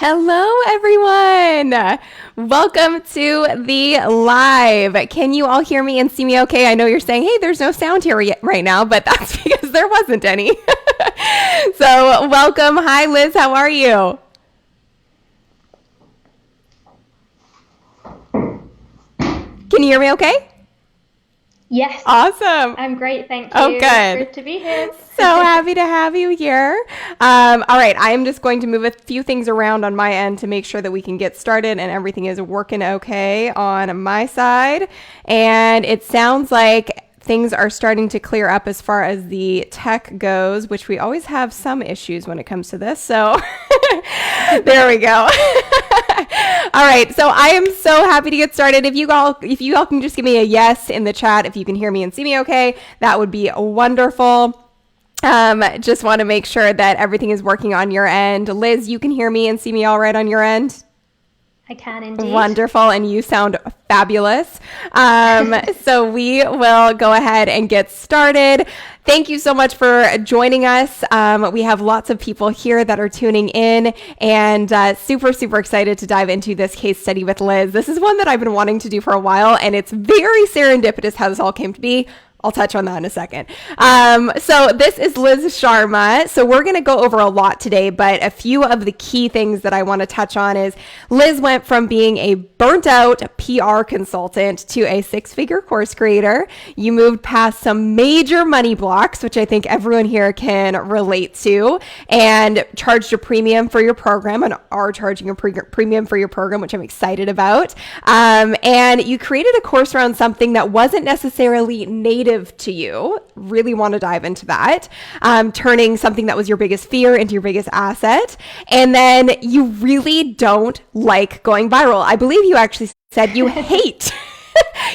Hello, everyone. Welcome to the live. Can you all hear me and see me okay? I know you're saying, hey, there's no sound here right now, but that's because there wasn't any. So welcome. Hi, Liz. How are you? Can you hear me okay? Yes, Awesome. I'm great, thank Oh, you. good. Good to be here. So happy to have you here. All right, I am just going to move a few things around on my end to make sure that we can get started and everything is working okay on my side. And it sounds like things are starting to clear up as far as the tech goes, which we always have some issues when it comes to this. So there we go. All right, so I am so happy to get started. If you all can just give me a yes in the chat, if you can hear me and see me okay, that would be wonderful. Just want to make sure that everything is working on your end. Liz, you can hear me and see me all right on your end? I can indeed. Wonderful, and you sound fabulous. So we will go ahead and get started. Thank you so much for joining us. We have lots of people here that are tuning in, and super, super excited to dive into this case study with Liz. This is one that I've been wanting to do for a while, and it's very serendipitous how this all came to be. I'll touch on that in a second. So this is Liz Sharma. So we're going to go over a lot today, but a few of the key things that I want to touch on is Liz went from being a burnt out PR consultant to a six-figure course creator. You moved past some major money blocks, which I think everyone here can relate to, and charged a premium for your program and are charging a premium for your program, which I'm excited about. And you created a course around something that wasn't necessarily native to you. Really want to dive into that. Turning something that was your biggest fear into your biggest asset. And then you really don't like going viral. I believe you actually said you hate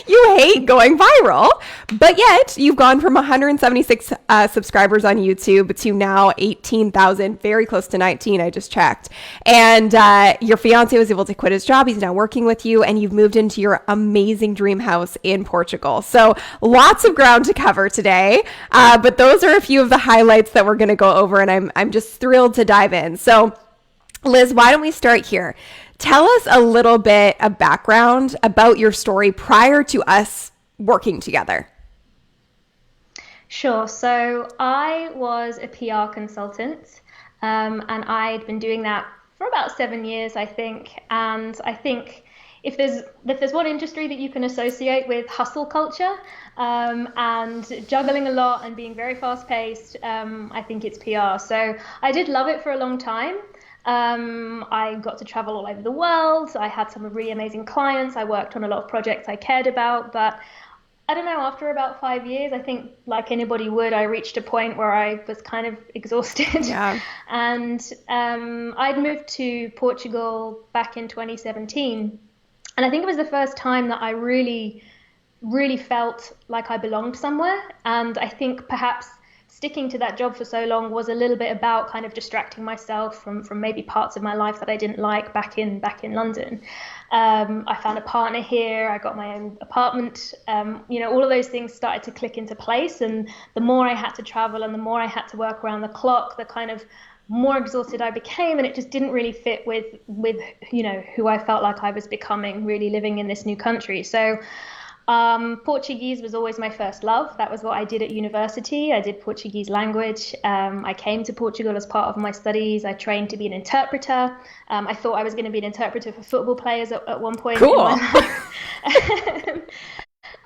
you hate going viral, but yet you've gone from 176 subscribers on YouTube to now 18,000, very close to 19, I just checked. And your fiance was able to quit his job. He's now working with you, and you've moved into your amazing dream house in Portugal. So lots of ground to cover today, but those are a few of the highlights that we're going to go over, and I'm just thrilled to dive in. So Liz, why don't we start here? Tell us a little bit of background about your story prior to us working together. Sure. So I was a PR consultant, and I'd been doing that for about 7 years, I think. And I think if there's one industry that you can associate with hustle culture, and juggling a lot and being very fast paced, I think it's PR. So I did love it for a long time. I got to travel all over the world. I had some really amazing clients. I worked on a lot of projects I cared about, but I don't know, after about 5 years, I think like anybody would, I reached a point where I was kind of exhausted. Yeah. And I'd moved to Portugal back in 2017. And I think it was the first time that I really, really felt like I belonged somewhere. And I think perhaps sticking to that job for so long was a little bit about kind of distracting myself from maybe parts of my life that I didn't like back in London. I found a partner here. I got my own apartment. All of those things started to click into place. And the more I had to travel and the more I had to work around the clock, the kind of more exhausted I became, and it just didn't really fit with who I felt like I was becoming, really living in this new country. So Portuguese was always my first love. That was what I did at university. I did Portuguese language. I came to Portugal as part of my studies. I trained to be an interpreter. I thought I was going to be an interpreter for football players at one point in my life.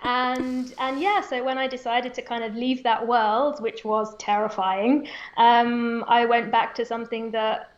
And yeah, so when I decided to kind of leave that world, which was terrifying, I went back to something that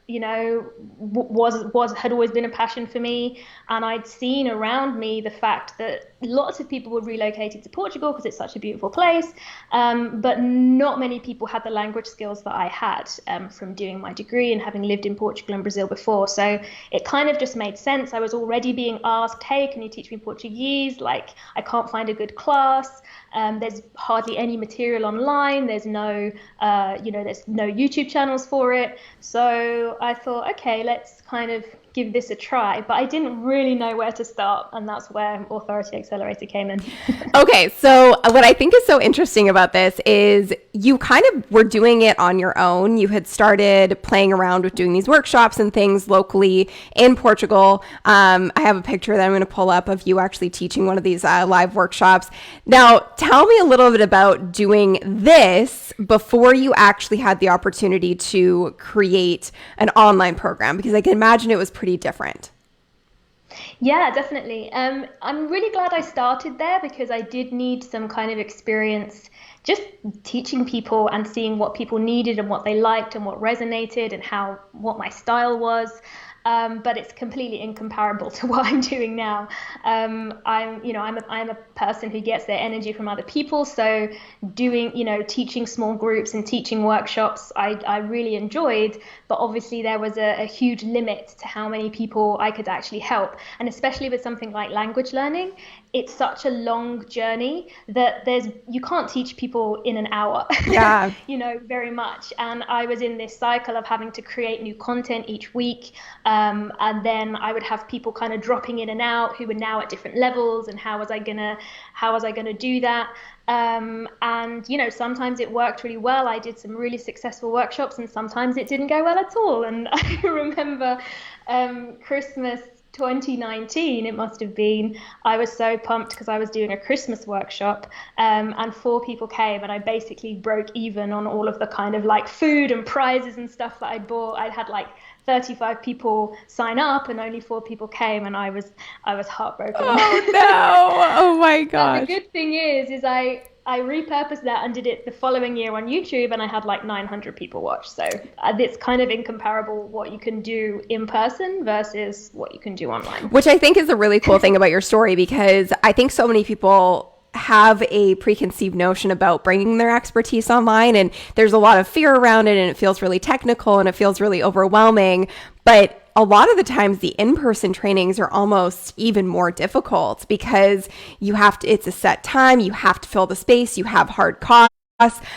had always been a passion for me. And I'd seen around me the fact that lots of people were relocated to Portugal because it's such a beautiful place, but not many people had the language skills that I had from doing my degree and having lived in Portugal and Brazil before. So it kind of just made sense. I was already being asked, hey, can you teach me Portuguese? Like, I can't find a good class. There's hardly any material online. There's no YouTube channels for it. So I thought, okay, let's kind of give this a try. But I didn't really know where to start, and that's where Authority Accelerator came in. Okay, so what I think is so interesting about this is you kind of were doing it on your own. You had started playing around with doing these workshops and things locally in Portugal. I have a picture that I'm going to pull up of you actually teaching one of these live workshops. Now, tell me a little bit about doing this before you actually had the opportunity to create an online program, because I can imagine it was pretty different. Yeah, definitely. I'm really glad I started there because I did need some kind of experience just teaching people and seeing what people needed and what they liked and what resonated and what my style was. But it's completely incomparable to what I'm doing now. I'm a person who gets their energy from other people. So teaching small groups and teaching workshops, I really enjoyed. But obviously there was a huge limit to how many people I could actually help. And especially with something like language learning, it's such a long journey that you can't teach people in an hour. Yeah. Very much. And I was in this cycle of having to create new content each week. And then I would have people kind of dropping in and out who were now at different levels, and how was I gonna do that? Sometimes it worked really well. I did some really successful workshops, and sometimes it didn't go well at all. And I remember Christmas 2019, it must have been, I was so pumped because I was doing a Christmas workshop, and 4 people came, and I basically broke even on all of the kind of like food and prizes and stuff that I'd bought. I'd had like 35 people sign up and only 4 people came, and I was heartbroken. Oh no. Oh my gosh. The good thing is I repurposed that and did it the following year on YouTube, and I had like 900 people watch. So it's kind of incomparable what you can do in person versus what you can do online. Which I think is a really cool thing about your story, because I think so many people have a preconceived notion about bringing their expertise online, and there's a lot of fear around it, and it feels really technical and it feels really overwhelming. But a lot of the times the in-person trainings are almost even more difficult because it's a set time, you have to fill the space, you have hard costs.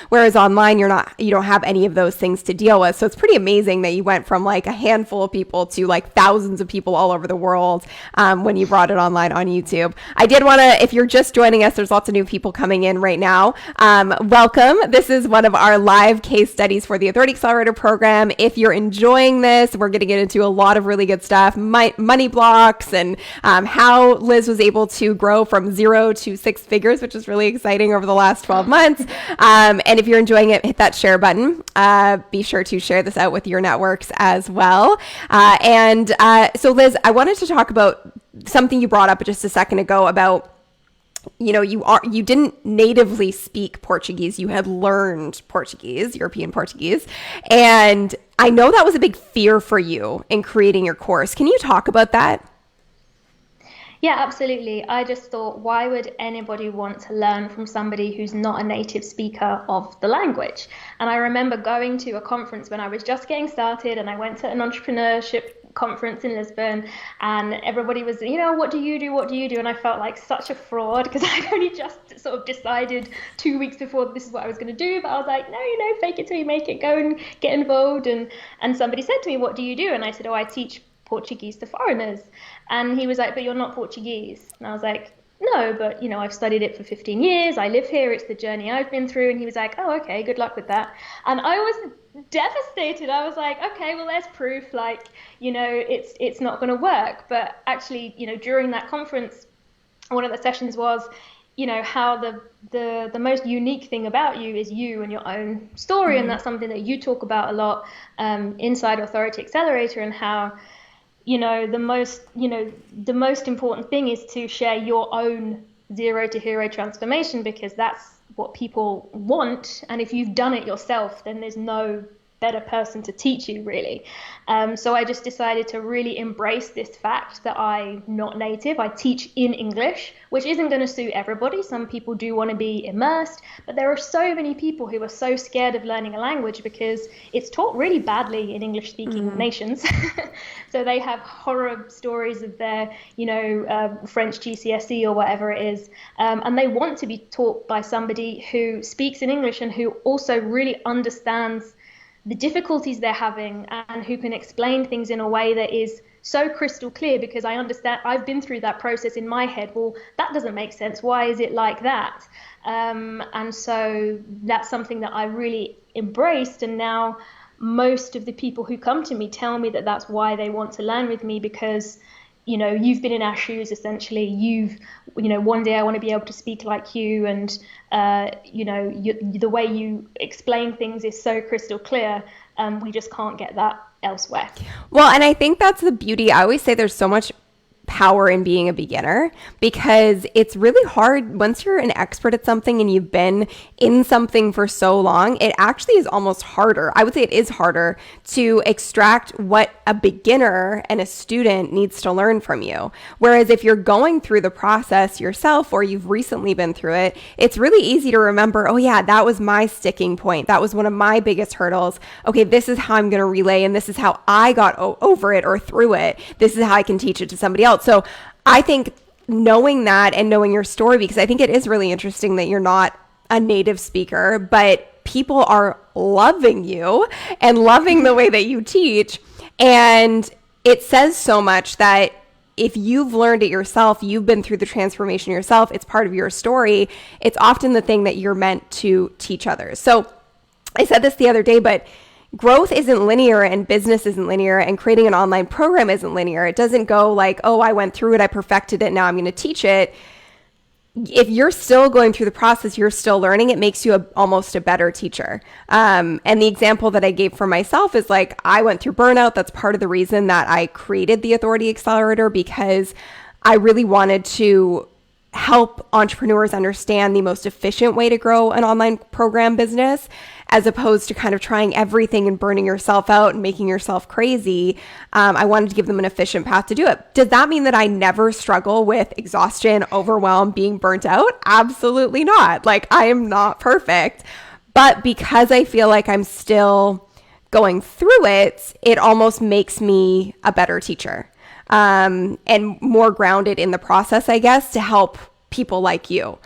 Whereas online, you don't have any of those things to deal with. So it's pretty amazing that you went from like a handful of people to like thousands of people all over the world when you brought it online on YouTube. I did want to, if you're just joining us, there's lots of new people coming in right now. Welcome. This is one of our live case studies for the Authority Accelerator program. If you're enjoying this, we're going to get into a lot of really good stuff, money blocks, and how Liz was able to grow from 0 to 6 figures, which is really exciting over the last 12 months. And if you're enjoying it, hit that share button. Be sure to share this out with your networks as well. So Liz, I wanted to talk about something you brought up just a second ago about, you didn't natively speak Portuguese. You had learned Portuguese, European Portuguese. And I know that was a big fear for you in creating your course. Can you talk about that? Yeah, absolutely. I just thought, why would anybody want to learn from somebody who's not a native speaker of the language? And I remember going to a conference when I was just getting started, and I went to an entrepreneurship conference in Lisbon, and everybody was, what do you do? What do you do? And I felt like such a fraud because I'd only just sort of decided 2 weeks before this is what I was going to do. But I was like, no, fake it till you make it, go and get involved. And somebody said to me, what do you do? And I said, I teach Portuguese to foreigners. And he was like, but you're not Portuguese. And I was like, no, but I've studied it for 15 years. I live here. It's the journey I've been through. And he was like, oh, okay, good luck with that. And I was devastated. I was like, okay, well, there's proof, it's not going to work. But actually, during that conference, one of the sessions was, how the most unique thing about you is you and your own story. And that's something that you talk about a lot inside Authority Accelerator, and how the most important thing is to share your own 0 to hero transformation, because that's what people want. And if you've done it yourself, then there's no better person to teach you, really. So I just decided to really embrace this fact that I'm not native. I teach in English, which isn't going to suit everybody. Some people do want to be immersed, but there are so many people who are so scared of learning a language because it's taught really badly in English-speaking nations. So they have horror stories of their, French GCSE or whatever it is, and they want to be taught by somebody who speaks in English and who also really understands the difficulties they're having and who can explain things in a way that is so crystal clear, because I understand, I've been through that process in my head. Well, that doesn't make sense. Why is it like that? And so that's something that I really embraced. And now most of the people who come to me tell me that that's why they want to learn with me, because you've been in our shoes, essentially. One day I want to be able to speak like you, and the way you explain things is so crystal clear. We just can't get that elsewhere. Well, and I think that's the beauty. I always say there's so much power in being a beginner, because it's really hard once you're an expert at something and you've been in something for so long. It actually is almost harder. I would say it is harder to extract what a beginner and a student needs to learn from you. Whereas if you're going through the process yourself, or you've recently been through it, it's really easy to remember, oh yeah, that was my sticking point. That was one of my biggest hurdles. Okay, this is how I'm going to relay, and this is how I got over it or through it. This is how I can teach it to somebody else. So I think knowing that and knowing your story, because I think it is really interesting that you're not a native speaker, but people are loving you and loving the way that you teach. And it says so much that if you've learned it yourself, you've been through the transformation yourself, it's part of your story. It's often the thing that you're meant to teach others. So I said this the other day, but growth isn't linear, and business isn't linear, and creating an online program isn't linear. It doesn't go like, oh, I went through it, I perfected it, now I'm going to teach it. If you're still going through the process, you're still learning, it makes you almost a better teacher. And the example that I gave for myself is like, I went through burnout. That's part of the reason that I created the Authority Accelerator, because I really wanted to help entrepreneurs understand the most efficient way to grow an online program business, as opposed to kind of trying everything and burning yourself out and making yourself crazy. I wanted to give them an efficient path to do it. Does that mean that I never struggle with exhaustion, overwhelm, being burnt out? Absolutely not. Like, I am not perfect. But because I feel like I'm still going through it, it almost makes me a better teacher. And more grounded in the process, I guess, to help people like you.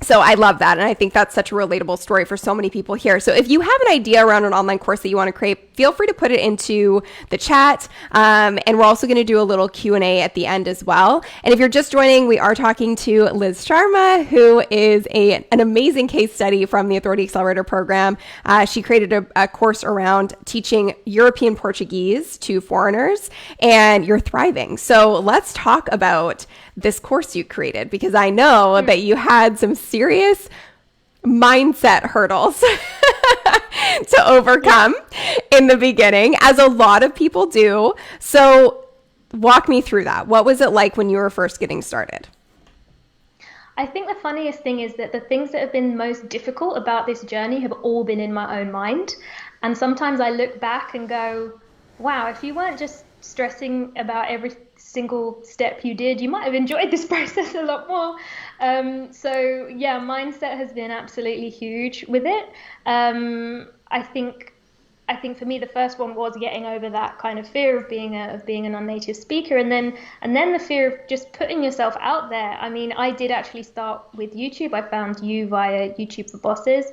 So I love that. And I think that's such a relatable story for so many people here. So if you have an idea around an online course that you want to create, feel free to put it into the chat. And we're also going to do a little Q&A at the end as well. And if you're just joining, we are talking to Liz Sharma, who is an amazing case study from the Authority Accelerator program. She created a course around teaching European Portuguese to foreigners, and you're thriving. So let's talk about this course you created, because I know that you had some serious mindset hurdles to overcome in the beginning, as a lot of people do. So walk me through that. What was it like when you were first getting started? I think the funniest thing is that the things that have been most difficult about this journey have all been in my own mind. And sometimes I look back and go, wow, if you weren't just stressing about every single step you did, you might have enjoyed this process a lot more. So yeah, mindset has been absolutely huge with it. I think for me the first one was getting over that kind of fear of being a non-native speaker, and then the fear of just putting yourself out there. I mean, I did actually start with YouTube. I found you via YouTube for Bosses,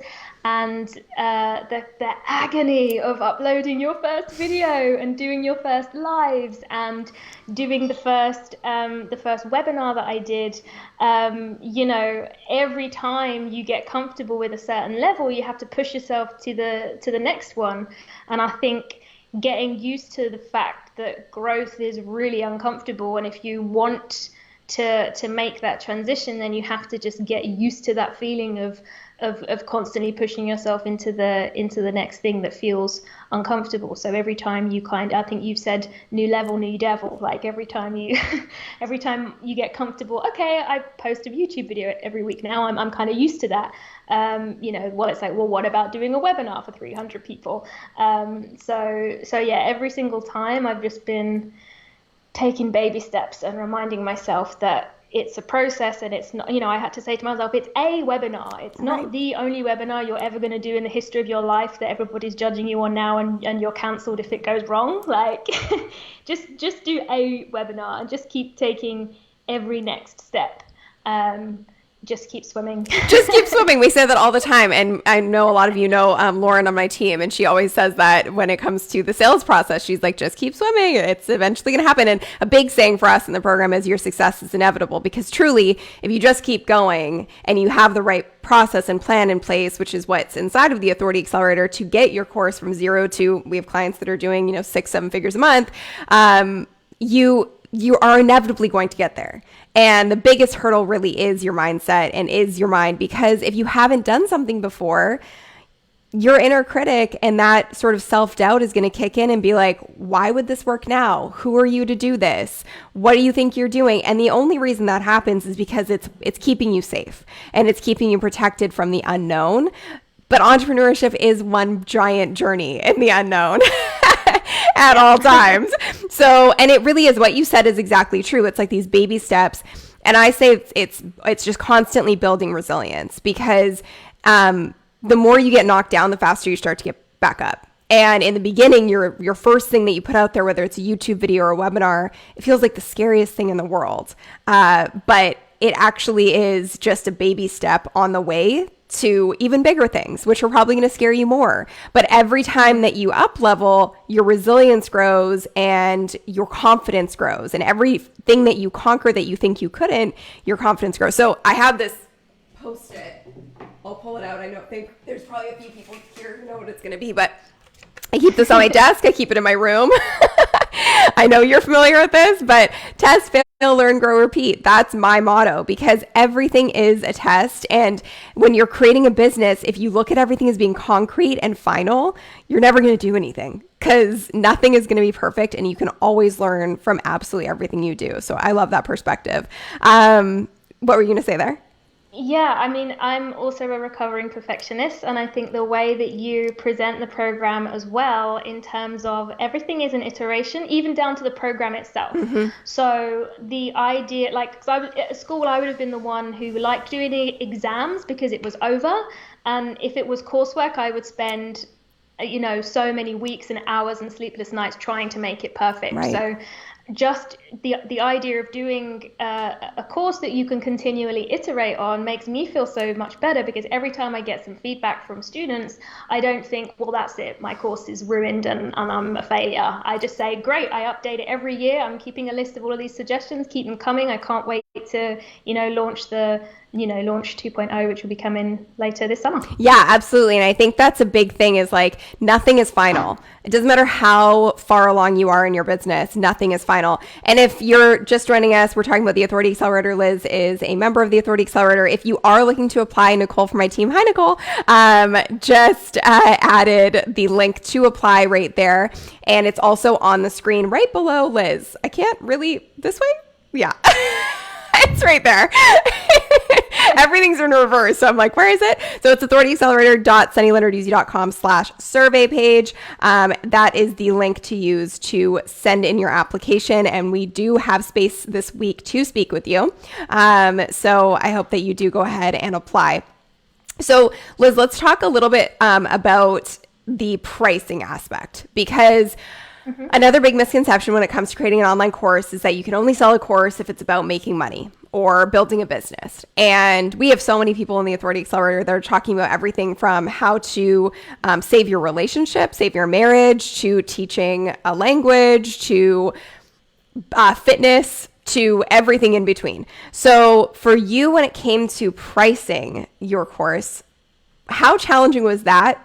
and the agony of uploading your first video and doing your first lives and doing the first webinar that I did. Every time you get comfortable with a certain level, you have to push yourself to the next one. And I think getting used to the fact that growth is really uncomfortable, and if you want to make that transition, then you have to just get used to that feeling of constantly pushing yourself into the next thing that feels uncomfortable. So every time you I think you've said new level, new devil, like every time you every time you get comfortable, okay, I post a YouTube video every week now, I'm kind of used to that. Well, it's like, well, what about doing a webinar for 300 people? So yeah, every single time I've just been taking baby steps and reminding myself that it's a process, and it's not, I had to say to myself, it's a webinar. It's not the only webinar you're ever going to do in the history of your life that everybody's judging you on now, and you're cancelled if it goes wrong. Like, just do a webinar and just keep taking every next step. Just keep swimming. Just keep swimming. We say that all the time. And I know a lot of you know Lauren on my team, and she always says that when it comes to the sales process, she's like, just keep swimming. It's eventually going to happen. And a big saying for us in the program is your success is inevitable, because truly, if you just keep going and you have the right process and plan in place, which is what's inside of the Authority Accelerator, to get your course from zero to, we have clients that are doing, 6-7 figures a month, you are inevitably going to get there. And the biggest hurdle really is your mindset and is your mind, because if you haven't done something before, your inner critic and that sort of self-doubt is going to kick in and be like, why would this work now? Who are you to do this? What do you think you're doing? And the only reason that happens is because it's keeping you safe and it's keeping you protected from the unknown. But entrepreneurship is one giant journey in the unknown at all times. So, and it really is, what you said is exactly true. It's like these baby steps. And I say it's just constantly building resilience, because the more you get knocked down, the faster you start to get back up. And in the beginning, your first thing that you put out there, whether it's a YouTube video or a webinar, it feels like the scariest thing in the world. But it actually is just a baby step on the way to even bigger things, which are probably going to scare you more. But every time that you up level, your resilience grows and your confidence grows. And everything that you conquer that you think you couldn't, your confidence grows. So I have this Post-it. I'll pull it out. I think there's probably a few people here who know what it's going to be, but I keep this on my desk. I keep it in my room. I know you're familiar with this, but test, fail, learn, grow, repeat. That's my motto, because everything is a test. And when you're creating a business, if you look at everything as being concrete and final, you're never going to do anything, because nothing is going to be perfect, and you can always learn from absolutely everything you do. So I love that perspective. What were you going to say there? Yeah, I mean, I'm also a recovering perfectionist, and I think the way that you present the program as well, in terms of everything is an iteration, even down to the program itself. Mm-hmm. So the idea, like, 'cause I was at school, I would have been the one who liked doing the exams because it was over, and if it was coursework, I would spend so many weeks and hours and sleepless nights trying to make it perfect. Right. So just the idea of doing a course that you can continually iterate on makes me feel so much better, because every time I get some feedback from students, I don't think, well, that's it, my course is ruined and I'm a failure. I just say, great, I update it every year. I'm keeping a list of all of these suggestions, keep them coming. I can't wait to launch 2.0, which will be coming later this summer. Yeah, absolutely. And I think that's a big thing, is like, nothing is final. It doesn't matter how far along you are in your business, nothing is final. And if you're just joining us, we're talking about the Authority Accelerator. Liz is a member of the Authority Accelerator. If you are looking to apply, Nicole from my team, hi Nicole, just added the link to apply right there. And it's also on the screen right below Liz. I can't really, this way? Yeah. It's right there. Everything's in reverse. So I'm like, where is it? So it's authorityaccelerator.sunnylenarduzzi.com/survey page. That is the link to use to send in your application. And we do have space this week to speak with you. So I hope that you do go ahead and apply. So Liz, let's talk a little bit about the pricing aspect, because another big misconception when it comes to creating an online course is that you can only sell a course if it's about making money or building a business. And we have so many people in the Authority Accelerator that are talking about everything from how to save your relationship, save your marriage, to teaching a language, to fitness, to everything in between. So for you, when it came to pricing your course, how challenging was that?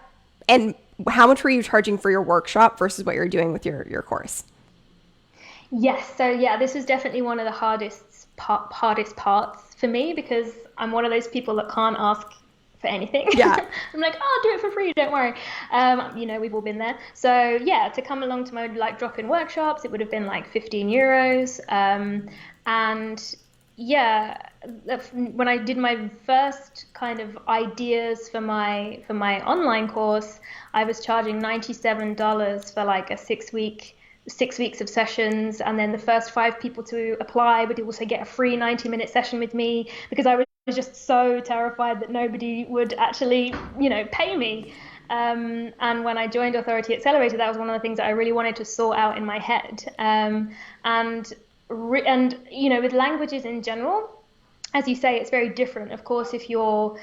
And how much were you charging for your workshop versus what you're doing with your course? Yes. So yeah, this was definitely one of the hardest hardest parts for me, because I'm one of those people that can't ask for anything. Yeah. I'm like, oh, I'll do it for free, don't worry. We've all been there. So yeah, to come along to my like drop-in workshops, it would have been like 15 euros. And yeah, when I did my first kind of ideas for my online course, I was charging $97 for like a 6 weeks of sessions, and then the first 5 people to apply would also get a free 90-minute session with me, because I was just so terrified that nobody would actually, pay me. And when I joined Authority Accelerator, that was one of the things that I really wanted to sort out in my head. And with languages in general, as you say, it's very different. Of course, if you're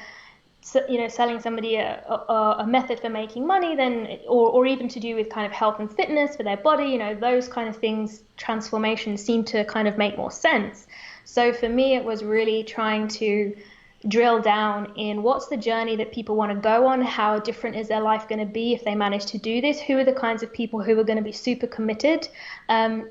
selling somebody a method for making money, then or even to do with kind of health and fitness for their body, those kind of things, transformations seem to kind of make more sense. So for me, it was really trying to drill down in what's the journey that people want to go on, how different is their life going to be if they manage to do this, who are the kinds of people who are going to be super committed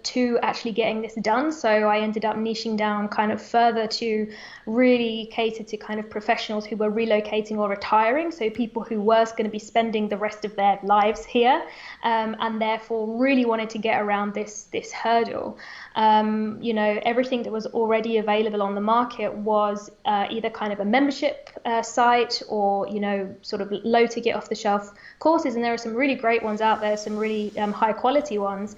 to actually getting this done. So I ended up niching down kind of further to really cater to kind of professionals who were relocating or retiring, so people who were going to be spending the rest of their lives here, and therefore really wanted to get around this hurdle. Everything that was already available on the market was either kind of a membership site or, sort of low to get off the shelf courses. And there are some really great ones out there, some really high quality ones.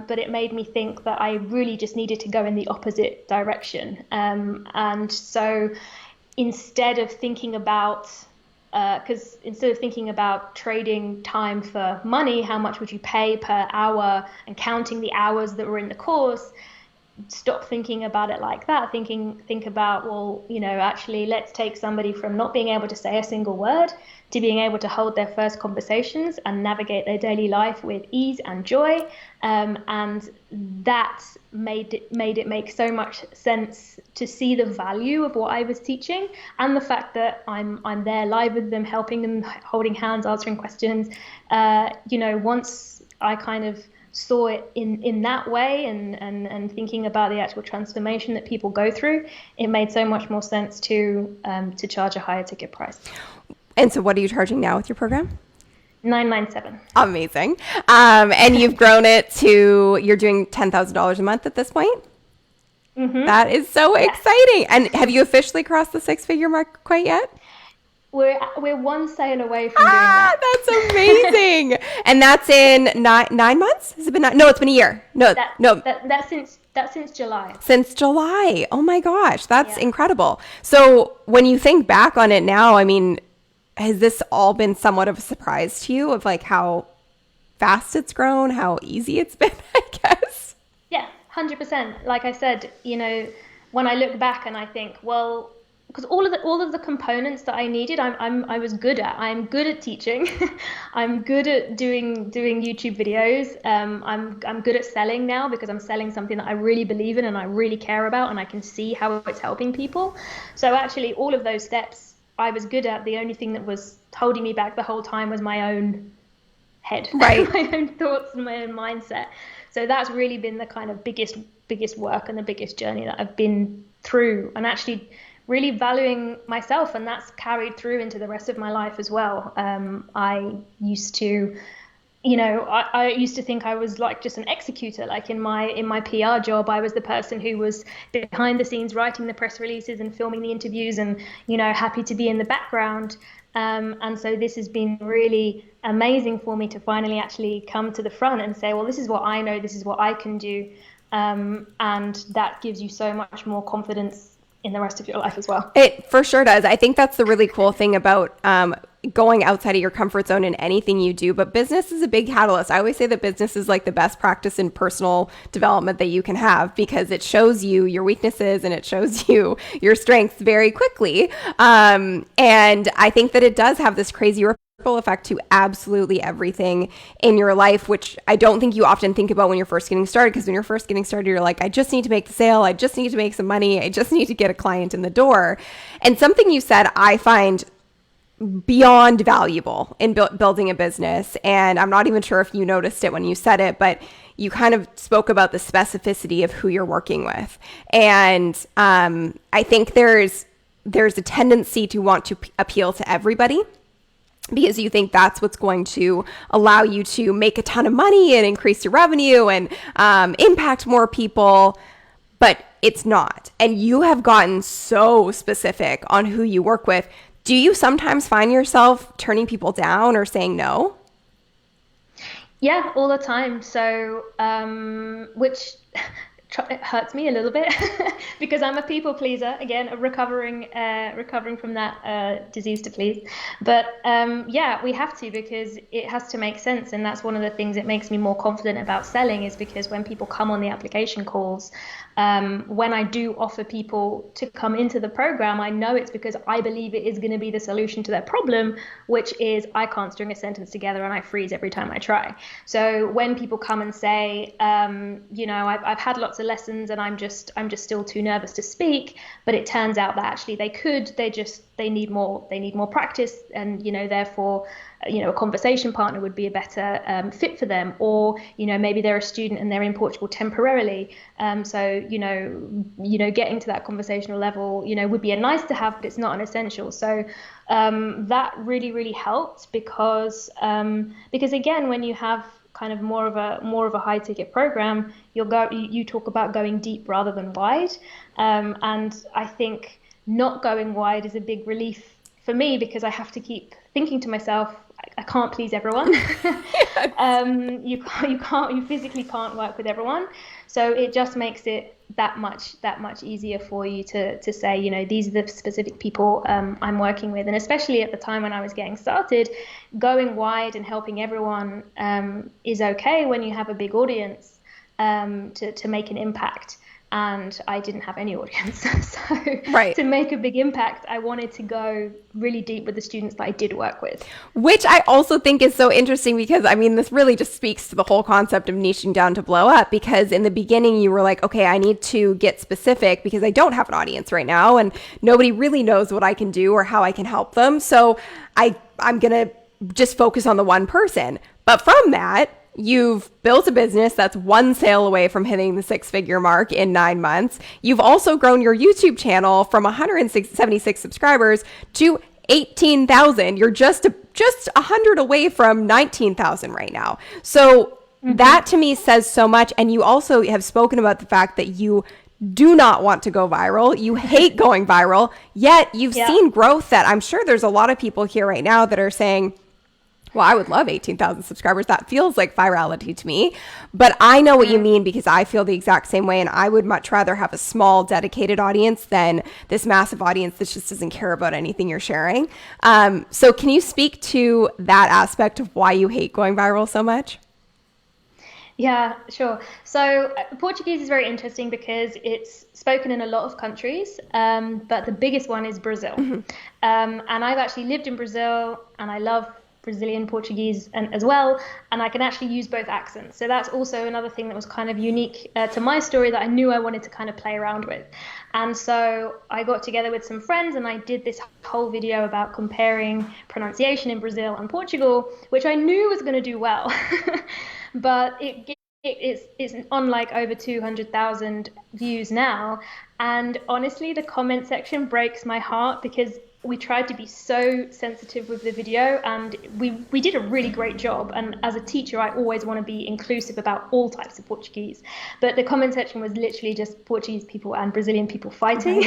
But it made me think that I really just needed to go in the opposite direction. And so instead of thinking about trading time for money, how much would you pay per hour, and counting the hours that were in the course, stop thinking about it like that. Think about, well, actually let's take somebody from not being able to say a single word to being able to hold their first conversations and navigate their daily life with ease and joy. And that made it make so much sense to see the value of what I was teaching, and the fact that I'm there live with them, helping them, holding hands, answering questions. Once I kind of saw it in that way, and thinking about the actual transformation that people go through, it made so much more sense to charge a higher ticket price. And so what are you charging now with your program? $997. Amazing. And you've grown it to, you're doing $10,000 a month at this point? Mm-hmm. That is so exciting. And have you officially crossed the 6-figure mark quite yet? We're one sale away from doing that. That's amazing. And that's in 9 months? Has it been 9? No, it's been a year. That's since July. Since July. Oh my gosh, that's incredible. So when you think back on it now, I mean, has this all been somewhat of a surprise to you, of like how fast it's grown, how easy it's been, I guess? Yeah, 100%. Like I said, when I look back and I think, well, because all of the components that I needed, I was good at. I'm good at teaching. I'm good at doing YouTube videos. I'm good at selling now, because I'm selling something that I really believe in and I really care about, and I can see how it's helping people. So actually, all of those steps I was good at. The only thing that was holding me back the whole time was my own head, right? My own thoughts and my own mindset. So that's really been the kind of biggest work and the biggest journey that I've been through, and actually really valuing myself, and that's carried through into the rest of my life as well. I used to, I used to think I was like just an executor. Like in my PR job, I was the person who was behind the scenes writing the press releases and filming the interviews, and happy to be in the background. And so this has been really amazing for me to finally actually come to the front and say, well, this is what I know, this is what I can do, and that gives you so much more confidence in the rest of your life as well. It for sure does. I think that's the really cool thing about going outside of your comfort zone in anything you do. But business is a big catalyst. I always say that business is like the best practice in personal development that you can have, because it shows you your weaknesses and it shows you your strengths very quickly. And I think that it does have this crazy ripple effect to absolutely everything in your life, which I don't think you often think about when you're first getting started. Because when you're first getting started, you're like, I just need to make the sale. I just need to make some money. I just need to get a client in the door. And something you said I find beyond valuable in building a business, and I'm not even sure if you noticed it when you said it, but you kind of spoke about the specificity of who you're working with. And I think there's a tendency to want to appeal to everybody, because you think that's what's going to allow you to make a ton of money and increase your revenue and impact more people, but it's not. And you have gotten so specific on who you work with. Do you sometimes find yourself turning people down or saying no? Yeah, all the time. So, which it hurts me a little bit because I'm a people pleaser. Again, recovering from that disease to please. But yeah, we have to, because it has to make sense, and that's one of the things that makes me more confident about selling, is because when people come on the application calls, when I do offer people to come into the program, I know it's because I believe it is going to be the solution to their problem, which is I can't string a sentence together and I freeze every time I try. So when people come and say, I've had lots of lessons and I'm just still too nervous to speak, but it turns out that actually they need more practice, and therefore a conversation partner would be a better fit for them. Or maybe they're a student and they're in Portugal temporarily, so getting to that conversational level would be a nice to have, but it's not an essential. So that really helped, because again, when you have kind of more of a high ticket program, you talk about going deep rather than wide, and I think not going wide is a big relief for me, because I have to keep thinking to myself, I can't please everyone. You physically can't work with everyone. So it just makes it that much easier for you to say, these are the specific people I'm working with. And especially at the time when I was getting started, going wide and helping everyone is okay when you have a big audience to make an impact. And I didn't have any audience. So right. To make a big impact, I wanted to go really deep with the students that I did work with. Which I also think is so interesting, because this really just speaks to the whole concept of niching down to blow up. Because in the beginning you were like, okay, I need to get specific because I don't have an audience right now and nobody really knows what I can do or how I can help them. So I'm going to just focus on the one person. But from that, you've built a business that's one sale away from hitting the 6-figure mark in 9 months. You've also grown your YouTube channel from 176 subscribers to 18,000. You're just 100 away from 19,000 right now. So that to me says so much. And you also have spoken about the fact that you do not want to go viral. You hate going viral, yet you've seen growth that I'm sure there's a lot of people here right now that are saying, well, I would love 18,000 subscribers. That feels like virality to me. But I know what you mean, because I feel the exact same way. And I would much rather have a small, dedicated audience than this massive audience that just doesn't care about anything you're sharing. So can you speak to that aspect of why you hate going viral so much? Yeah, sure. So Portuguese is very interesting because it's spoken in a lot of countries, but the biggest one is Brazil. And I've actually lived in Brazil, and I love Brazilian Portuguese as well, and I can actually use both accents. So that's also another thing that was kind of unique to my story that I knew I wanted to kind of play around with. And so I got together with some friends and I did this whole video about comparing pronunciation in Brazil and Portugal, which I knew was going to do well. But it's on like over 200,000 views now. And honestly, the comment section breaks my heart, because we tried to be so sensitive with the video, and we did a really great job. And as a teacher, I always want to be inclusive about all types of Portuguese. But the comment section was literally just Portuguese people and Brazilian people fighting.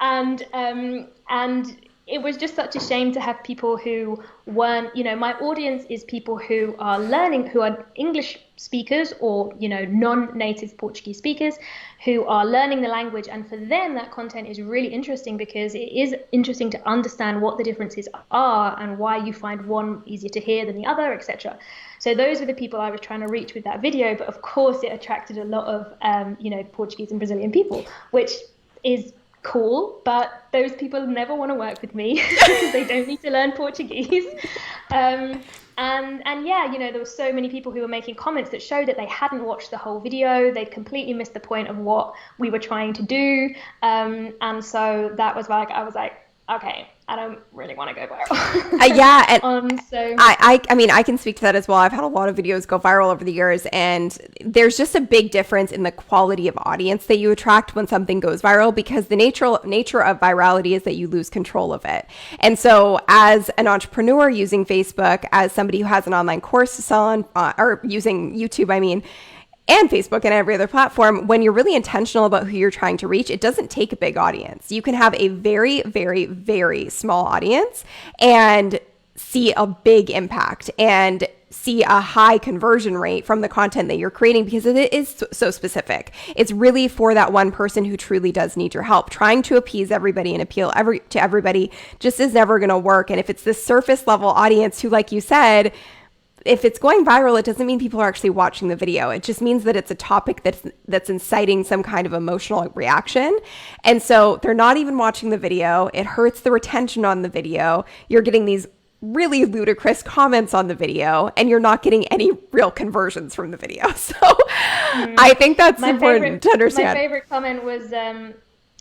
and it was just such a shame to have people who weren't, my audience is people who are learning, who are English speakers or, non-native Portuguese speakers who are learning the language. And for them, that content is really interesting, because it is interesting to understand what the differences are and why you find one easier to hear than the other, etc. So those were the people I was trying to reach with that video. But of course, it attracted a lot of, Portuguese and Brazilian people, which is cool, but those people never want to work with me because they don't need to learn Portuguese. And yeah, there were so many people who were making comments that showed that they hadn't watched the whole video. They'd completely missed the point of what we were trying to do. And so that was like, I was like, okay, I don't really want to go viral. Yeah, and So I mean, I can speak to that as well. I've had a lot of videos go viral over the years, and there's just a big difference in the quality of audience that you attract when something goes viral, because the nature of virality is that you lose control of it. And so as an entrepreneur using Facebook, as somebody who has an online course to sell on, or using YouTube, I mean, and Facebook and every other platform, when you're really intentional about who you're trying to reach, it doesn't take a big audience. You can have a very, very, very small audience and see a big impact and see a high conversion rate from the content that you're creating, because it is so specific. It's really for that one person who truly does need your help. Trying to appease everybody and appeal to everybody just is never going to work. And if it's this surface level audience who, like you said, if it's going viral, it doesn't mean people are actually watching the video. It just means that it's a topic that's inciting some kind of emotional reaction. And so they're not even watching the video. It hurts the retention on the video. You're getting these really ludicrous comments on the video, and you're not getting any real conversions from the video. So I think that's important to understand. My favorite comment was,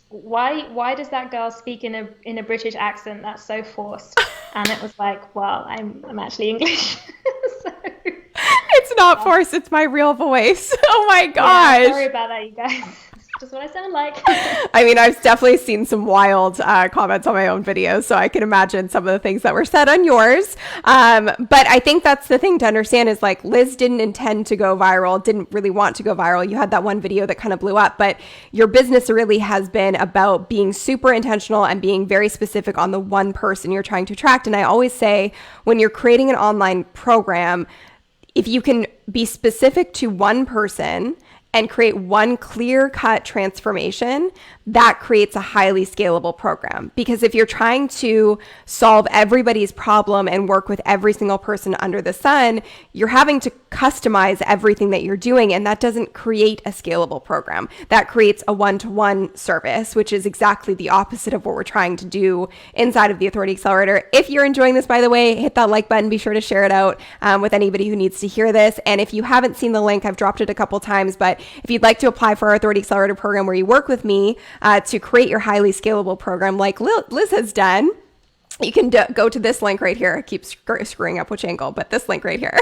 why does that girl speak in a British accent? That's so forced. And it was like, well, I'm actually English. So. It's not forced, it's my real voice. Oh my gosh. Yeah, sorry about that, you guys. It's just what I sound like. I mean, I've definitely seen some wild comments on my own videos, so I can imagine some of the things that were said on yours. But I think that's the thing to understand is, like, Liz didn't intend to go viral, didn't really want to go viral. You had that one video that kind of blew up, but your business really has been about being super intentional and being very specific on the one person you're trying to attract. And I always say, when you're creating an online program, if you can be specific to one person and create one clear-cut transformation, that creates a highly scalable program. Because if you're trying to solve everybody's problem and work with every single person under the sun, you're having to customize everything that you're doing, and that doesn't create a scalable program. That creates a one-to-one service, which is exactly the opposite of what we're trying to do inside of the Authority Accelerator. If you're enjoying this, by the way, hit that like button. Be sure to share it out with anybody who needs to hear this. And if you haven't seen the link, I've dropped it a couple times, but if you'd like to apply for our Authority Accelerator program, where you work with me to create your highly scalable program like Liz has done, you can go to this link right here. I keep screwing up which angle, but this link right here.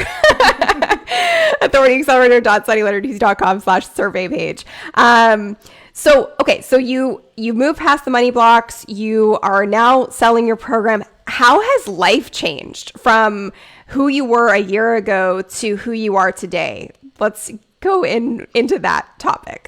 authorityaccelerator.sunnylenarduzzi.com/survey page. So you move past the money blocks. You are now selling your program. How has life changed from who you were a year ago to who you are today? Let's go into that topic.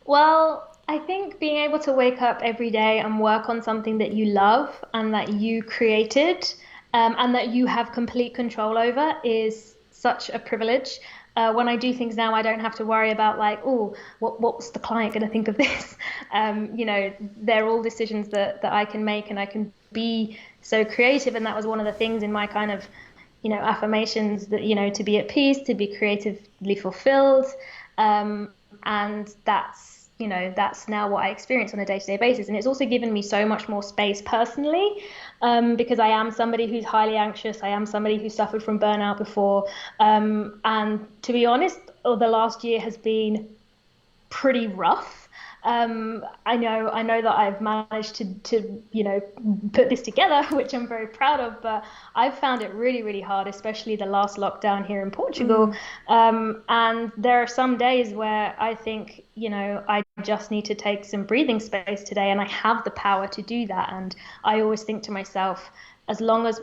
Well, I think being able to wake up every day and work on something that you love and that you created, and that you have complete control over, is such a privilege. When I do things now, I don't have to worry about, like, oh, what's the client going to think of this? They're all decisions that I can make, and I can be so creative. And that was one of the things in my kind of, affirmations, that, to be at peace, to be creatively fulfilled. And that's now what I experience on a day-to-day basis. And it's also given me so much more space personally, because I am somebody who's highly anxious. I am somebody who suffered from burnout before. And to be honest, the last year has been pretty rough. I know that I've managed to put this together, which I'm very proud of, but I've found it really, really hard, especially the last lockdown here in Portugal. And there are some days where I think, I just need to take some breathing space today, and I have the power to do that. And I always think to myself, as long as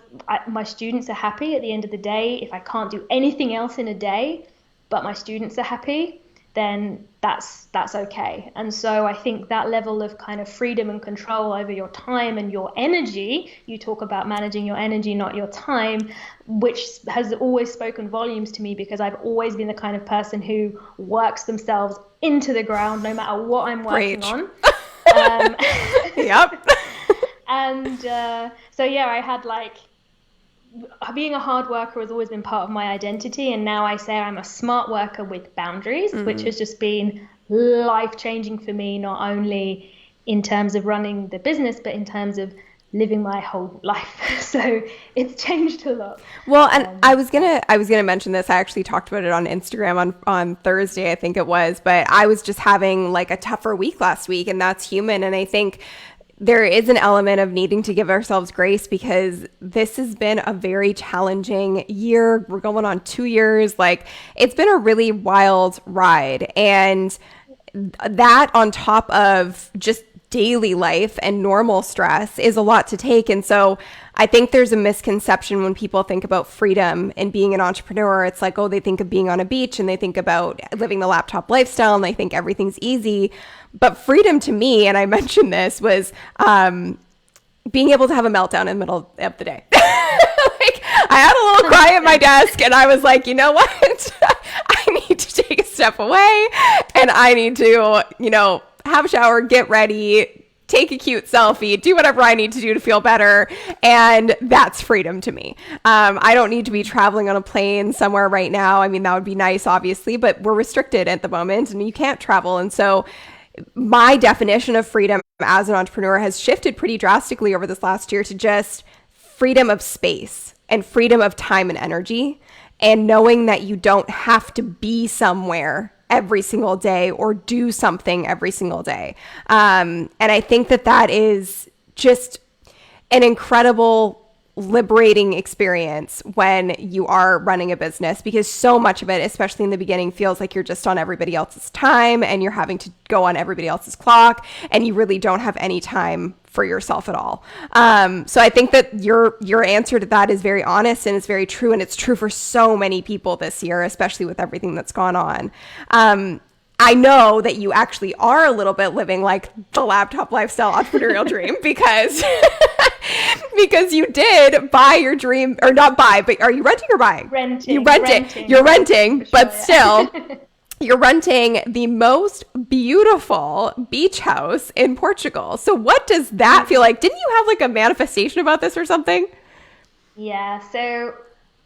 my students are happy at the end of the day, if I can't do anything else in a day, but my students are happy, then that's okay. And so I think that level of kind of freedom and control over your time and your energy, you talk about managing your energy, not your time, which has always spoken volumes to me, because I've always been the kind of person who works themselves into the ground no matter what I'm working on. Yep. And so I had, like, being a hard worker has always been part of my identity, and now I say I'm a smart worker with boundaries, which has just been life-changing for me, not only in terms of running the business, but in terms of living my whole life. So it's changed a lot. Well, and I was gonna mention this. I actually talked about it on Instagram on Thursday, I think it was, but I was just having, like, a tougher week last week, and that's human. And I think there is an element of needing to give ourselves grace because this has been a very challenging year. We're going on 2 years. Like, it's been a really wild ride. And that on top of just daily life and normal stress is a lot to take. And so I think there's a misconception when people think about freedom and being an entrepreneur. It's like, oh, they think of being on a beach and they think about living the laptop lifestyle and they think everything's easy. But freedom to me, and I mentioned this, was being able to have a meltdown in the middle of the day. Like, I had a little cry at my desk and I was like, you know what? I need to take a step away and I need to, have a shower, get ready, take a cute selfie, do whatever I need to do to feel better. And that's freedom to me. I don't need to be traveling on a plane somewhere right now. I mean, that would be nice, obviously, but we're restricted at the moment and you can't travel. And so my definition of freedom as an entrepreneur has shifted pretty drastically over this last year to just freedom of space and freedom of time and energy, and knowing that you don't have to be somewhere every single day or do something every single day. And I think that is just an incredible liberating experience when you are running a business, because so much of it, especially in the beginning, feels like you're just on everybody else's time and you're having to go on everybody else's clock and you really don't have any time for yourself at all. So I think that your answer to that is very honest and it's very true, and it's true for so many people this year, especially with everything that's gone on. I know that you actually are a little bit living like the laptop lifestyle entrepreneurial dream because because you did buy your dream, or not buy, but are you renting or buying? Renting. You're renting, sure, but still, you're renting the most beautiful beach house in Portugal. So what does that feel like? Didn't you have like a manifestation about this or something? Yeah, so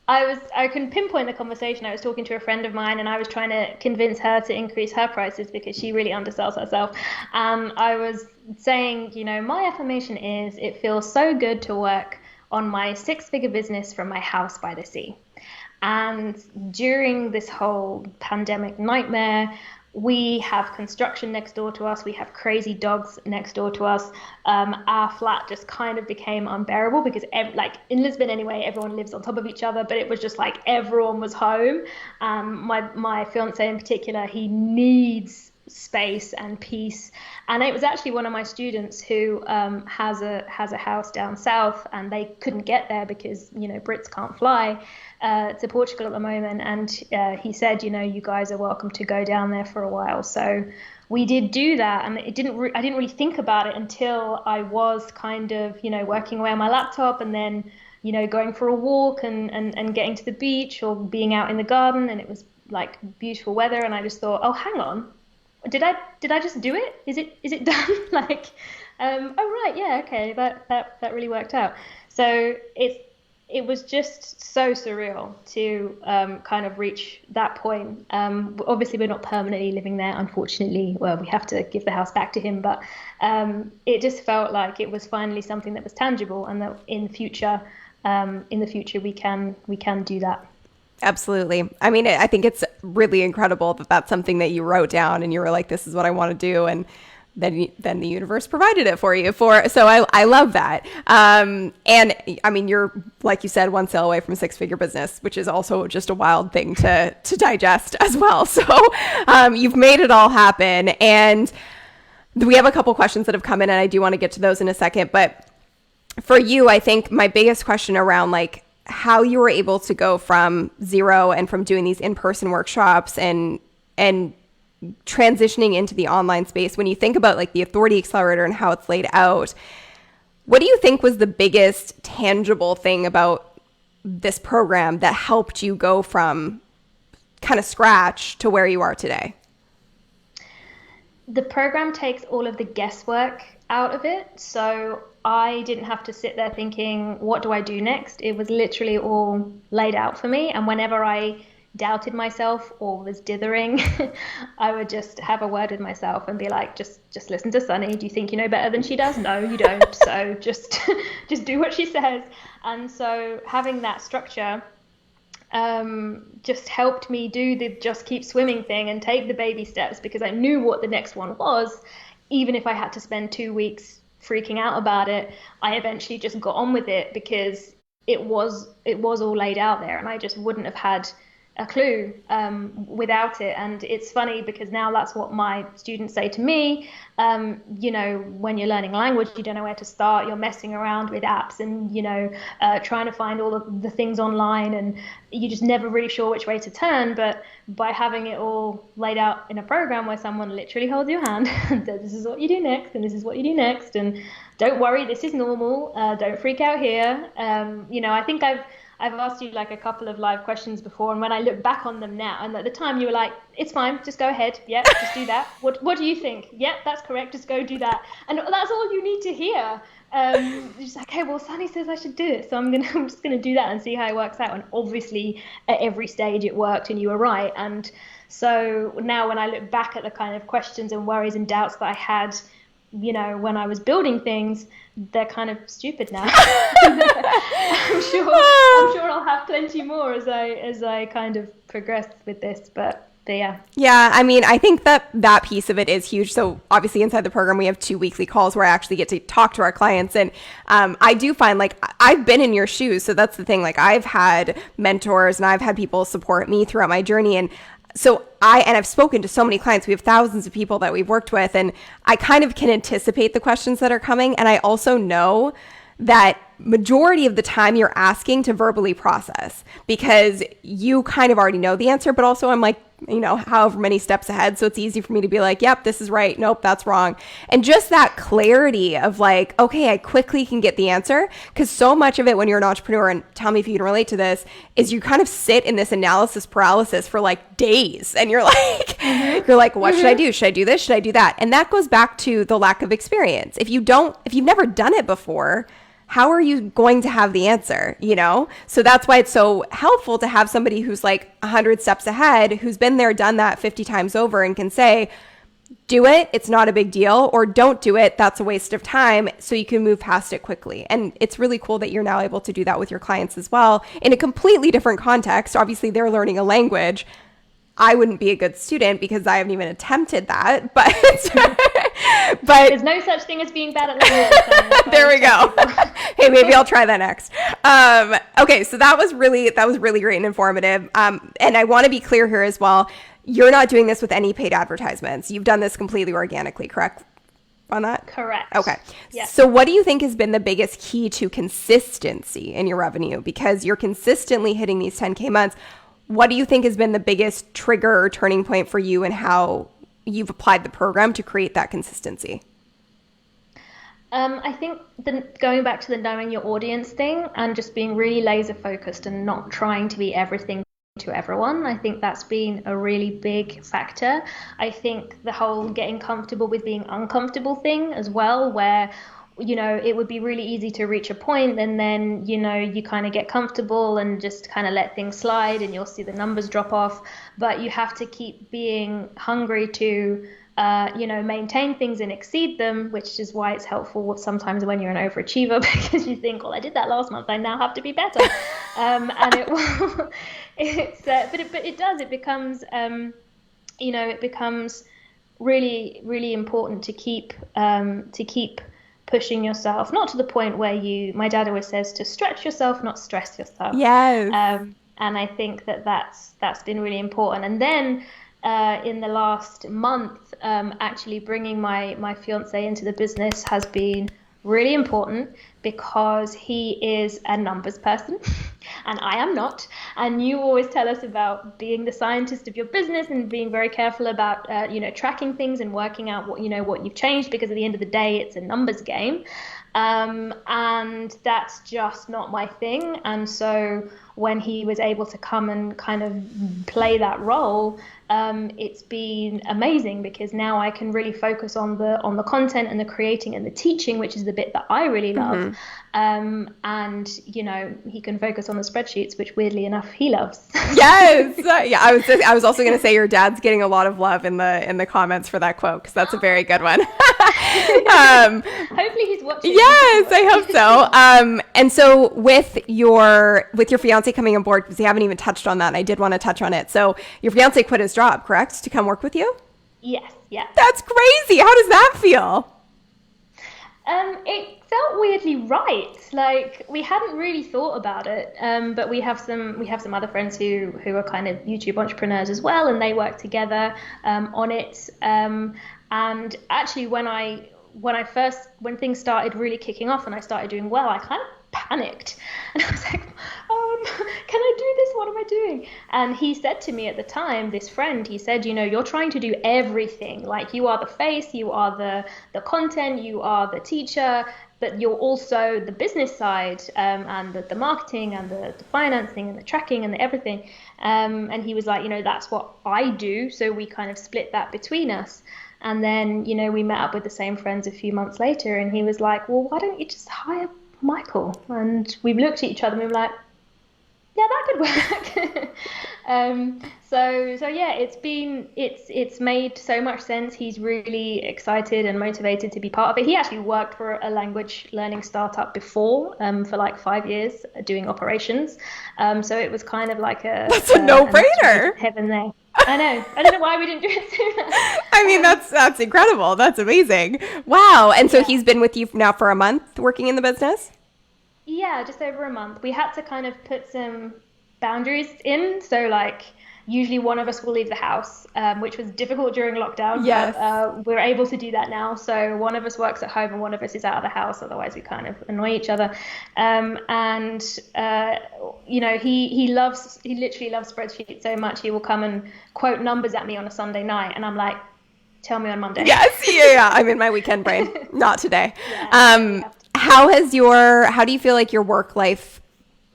I can pinpoint the conversation. I was talking to a friend of mine and I was trying to convince her to increase her prices because she really undersells herself. I was saying, my affirmation is, it feels so good to work on my 6-figure business from my house by the sea. And during this whole pandemic nightmare, we have construction next door to us. We have crazy dogs next door to us. Our flat just kind of became unbearable because, in Lisbon anyway, everyone lives on top of each other. But it was just like everyone was home. My fiance in particular, he needs space and peace. And it was actually one of my students who has a house down south, and they couldn't get there because Brits can't fly to Portugal at the moment. And he said, you guys are welcome to go down there for a while. So we did do that, and I didn't really think about it until I was kind of working away on my laptop, and then going for a walk and getting to the beach or being out in the garden, and it was like beautiful weather, and I just thought, oh, hang on. Did I just do it? Is it done? Oh right, yeah, okay, that really worked out. So it was just so surreal to kind of reach that point. Obviously, we're not permanently living there, unfortunately. Well, we have to give the house back to him, but it just felt like it was finally something that was tangible, and that in the future we can do that. Absolutely. I mean, I think it's really incredible that that's something that you wrote down and you were like, this is what I want to do. And then the universe provided it for you. So I love that. And I mean, you're, like you said, one sale away from 6-figure business, which is also just a wild thing to digest as well. So you've made it all happen. And we have a couple questions that have come in, and I do want to get to those in a second. But for you, I think my biggest question around like how you were able to go from zero and from doing these in-person workshops and transitioning into the online space, when you think about like the Authority Accelerator and how it's laid out, what do you think was the biggest tangible thing about this program that helped you go from kind of scratch to where you are today? The program takes all of the guesswork out of it. So I didn't have to sit there thinking, what do I do next? It was literally all laid out for me. And whenever I doubted myself or was dithering, I would just have a word with myself and be like, just listen to Sunny. Do you think you know better than she does? No, you don't. So just do what she says. And so having that structure just helped me do the just keep swimming thing and take the baby steps, because I knew what the next one was, even if I had to spend 2 weeks freaking out about it, I eventually just got on with it because it was all laid out there, and I just wouldn't have had a clue without it. And it's funny because now that's what my students say to me. When you're learning language, you don't know where to start. You're messing around with apps and, trying to find all of the things online, and you're just never really sure which way to turn. But by having it all laid out in a program where someone literally holds your hand and says, this is what you do next, and this is what you do next, and don't worry, this is normal. Don't freak out here. I think I've asked you like a couple of live questions before, and when I look back on them now, and at the time you were like, it's fine, just go ahead. Yep, just do that. What do you think? Yep, that's correct. Just go do that. And that's all you need to hear. Just like, okay, well, Sunny says I should do it, so I'm just gonna do that and see how it works out. And obviously at every stage it worked, and you were right. And so now when I look back at the kind of questions and worries and doubts that I had, when I was building things, they're kind of stupid now. I'm sure I'll have plenty more as I kind of progress with this, but yeah. Yeah, I mean, I think that piece of it is huge. So obviously inside the program, we have 2 weekly calls where I actually get to talk to our clients. And I do find, like, I've been in your shoes. So that's the thing. Like, I've had mentors and I've had people support me throughout my journey. And so I've spoken to so many clients. We have thousands of people that we've worked with, and I kind of can anticipate the questions that are coming. And I also know that majority of the time you're asking to verbally process because you kind of already know the answer, but also I'm like, however many steps ahead. So it's easy for me to be like, yep, this is right. Nope, that's wrong. And just that clarity of like, okay, I quickly can get the answer. Because so much of it when you're an entrepreneur, and tell me if you can relate to this, is you kind of sit in this analysis paralysis for like days. And you're like, what should I do? Should I do this? Should I do that? And that goes back to the lack of experience. If you've never done it before, how are you going to have the answer, So that's why it's so helpful to have somebody who's like 100 steps ahead, who's been there, done that 50 times over, and can say, do it, it's not a big deal, or don't do it, that's a waste of time, so you can move past it quickly. And it's really cool that you're now able to do that with your clients as well in a completely different context. Obviously, they're learning a language. I wouldn't be a good student because I haven't even attempted that, but there's no such thing as being bad at language. There we go. Hey, maybe I'll try that next. Okay, so that was really great and informative. And I want to be clear here as well. You're not doing this with any paid advertisements. You've done this completely organically, correct? On that? Correct. Okay. Yes. So what do you think has been the biggest key to consistency in your revenue? Because you're consistently hitting these 10K months. What do you think has been the biggest trigger or turning point for you and how you've applied the program to create that consistency? I think going back to the knowing your audience thing and just being really laser focused and not trying to be everything to everyone. I think that's been a really big factor. I think the whole getting comfortable with being uncomfortable thing as well, where it would be really easy to reach a point and then, you kind of get comfortable and just kind of let things slide and you'll see the numbers drop off. But you have to keep being hungry to, maintain things and exceed them, which is why it's helpful sometimes when you're an overachiever because you think, well, I did that last month, I now have to be better. And it will, but it does, it becomes, it becomes really, really important to keep pushing yourself, not to the point where my dad always says to stretch yourself, not stress yourself. Yes. And I think that's been really important. And then in the last month, actually bringing my fiance into the business has been really important because he is a numbers person and I am not. And you always tell us about being the scientist of your business and being very careful about, tracking things and working out what you've changed, because at the end of the day, it's a numbers game. And that's just not my thing. And so when he was able to come and kind of play that role, it's been amazing because now I can really focus on the content and the creating and the teaching, which is the bit that I really love. And he can focus on the spreadsheets, which weirdly enough he loves. Yes. Yeah. I was also going to say your dad's getting a lot of love in the comments for that quote, because that's a very good one. Hopefully he's watching. Yes, I hope so. And so with your fiance coming on board, because we haven't even touched on that, and I did want to touch on it. So your fiance quit his job, correct, to come work with you? Yes. Yeah. That's crazy. How does that feel? It felt weirdly right. Like we hadn't really thought about it, but we have some other friends who are kind of YouTube entrepreneurs as well, and they work together on it. And actually, when things started really kicking off and I started doing well, I kind of panicked, and I was like, can I do this? What am I doing? And he said to me at the time, this friend, he said, you're trying to do everything. Like you are the face, you are the content, you are the teacher, but you're also the business side, and the marketing and the financing and the tracking and the everything. And he was like, that's what I do. So we kind of split that between us. And then, we met up with the same friends a few months later, and he was like, well, why don't you just hire Michael? And we looked at each other and we were like, yeah, that could work. So yeah, it's made so much sense. He's really excited and motivated to be part of it. He actually worked for a language learning startup before, for like 5 years doing operations. So it was kind of like that's a no-brainer. Heaven there. I know. I don't know why we didn't do it sooner. I mean, that's incredible. That's amazing. Wow. And so he's been with you now for a month working in the business? Yeah, just over a month. We had to kind of put some boundaries in. So like usually one of us will leave the house, which was difficult during lockdown. Yes. But we're able to do that now. So one of us works at home and one of us is out of the house. Otherwise we kind of annoy each other. He literally loves spreadsheets so much. He will come and quote numbers at me on a Sunday night. And I'm like, tell me on Monday. Yes. Yeah. I'm in my weekend brain. Not today. Yeah, how do you feel like your work-life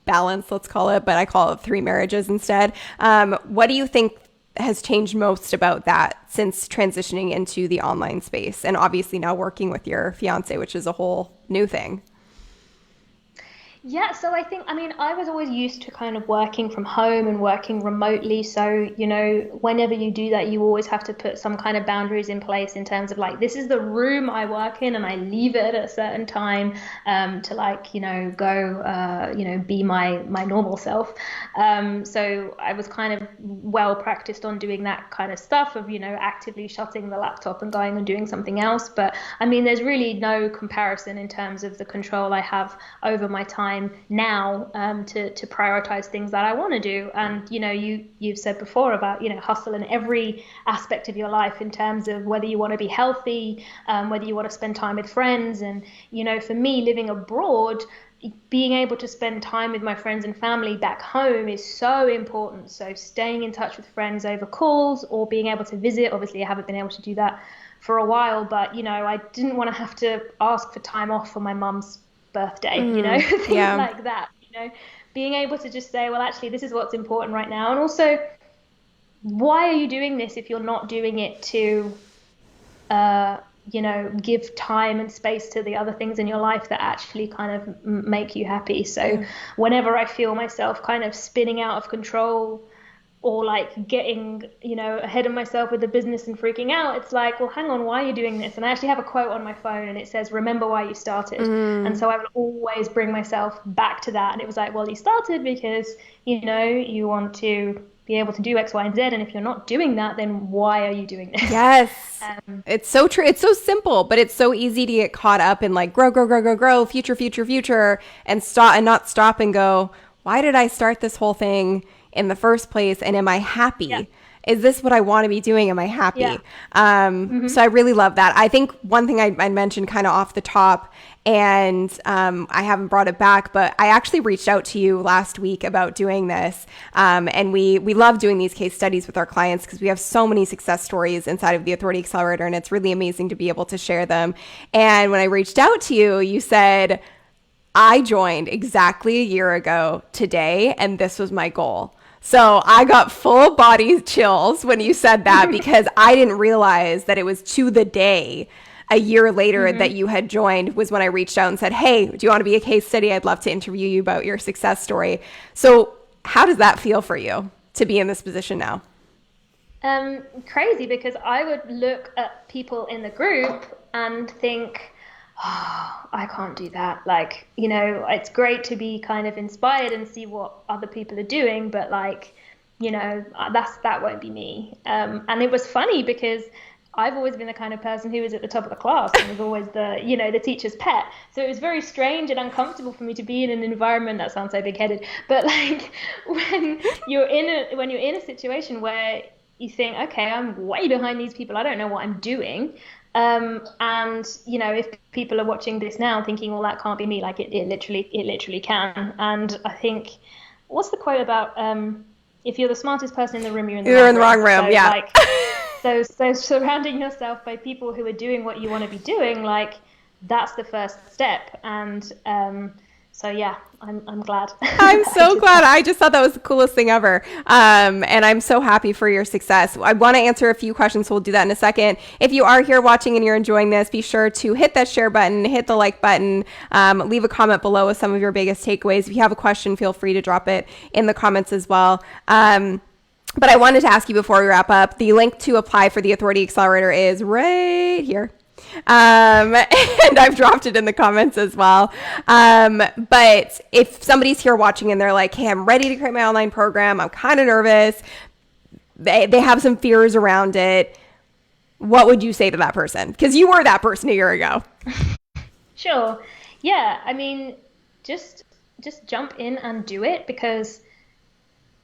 balance, let's call it, but I call it 3 marriages instead. What do you think has changed most about that since transitioning into the online space and obviously now working with your fiance, which is a whole new thing? Yeah, so I was always used to kind of working from home and working remotely. So, whenever you do that, you always have to put some kind of boundaries in place in terms of like, this is the room I work in and I leave it at a certain time to go, be my normal self. So I was kind of well practiced on doing that kind of stuff of, actively shutting the laptop and going and doing something else. But I mean, there's really no comparison in terms of the control I have over my time now, to prioritize things that I want to do. And you've said before about hustle in every aspect of your life in terms of whether you want to be healthy, whether you want to spend time with friends. And for me, living abroad, being able to spend time with my friends and family back home is so important. So staying in touch with friends over calls or being able to visit. Obviously I haven't been able to do that for a while, but I didn't want to have to ask for time off for my mum's birthday, things like that, being able to just say, well, actually, this is what's important right now. And also, why are you doing this if you're not doing it to, give time and space to the other things in your life that actually kind of make you happy? So whenever I feel myself kind of spinning out of control or like getting, ahead of myself with the business and freaking out, it's like, well, hang on, why are you doing this? And I actually have a quote on my phone and it says, remember why you started. And so I will always bring myself back to that. And it was like, well, you started because, you want to be able to do X, Y, and Z. And if you're not doing that, then why are you doing this? Yes. It's so true. It's so simple, but it's so easy to get caught up in like grow, future, and not stop and go, why did I start this whole thing in the first place? And am I happy? Yeah. Is this what I want to be doing? Am I happy? Yeah. So I really love that. I think one thing I mentioned kind of off the top, and I haven't brought it back, but I actually reached out to you last week about doing this. And we love doing these case studies with our clients because we have so many success stories inside of the Authority Accelerator, and it's really amazing to be able to share them. And when I reached out to you, you said, I joined exactly a year ago today, and this was my goal. So I got full body chills when you said that because I didn't realize that it was to the day a year later that you had joined was when I reached out and said, hey, do you want to be a case study? I'd love to interview you about your success story. So how does that feel for you to be in this position now? Crazy, because I would look at people in the group and think, oh, I can't do that. Like, it's great to be kind of inspired and see what other people are doing, but like, that won't be me. And it was funny because I've always been the kind of person who was at the top of the class and was always the teacher's pet. So it was very strange and uncomfortable for me to be in an environment that sounds so big-headed, but like when you're in a situation where you think, okay, I'm way behind these people, I don't know what I'm doing. And if people are watching this now thinking, well, that can't be me, like it literally can. And I think, what's the quote about, if you're the smartest person in the room, you're in the wrong room. So, yeah. Like, so surrounding yourself by people who are doing what you want to be doing, like that's the first step. And so yeah, I'm glad. I'm so glad. I just thought that was the coolest thing ever. And I'm so happy for your success. I want to answer a few questions, so we'll do that in a second. If you are here watching and you're enjoying this, be sure to hit that share button, hit the like button, leave a comment below with some of your biggest takeaways. If you have a question, feel free to drop it in the comments as well. But I wanted to ask you before we wrap up, the link to apply for the Authority Accelerator is right here. And I've dropped it in the comments as well. But if somebody's here watching and they're like, hey, I'm ready to create my online program, I'm kind of nervous, they have some fears around it, what would you say to that person? Because you were that person a year ago. Sure. Yeah. I mean, just jump in and do it, because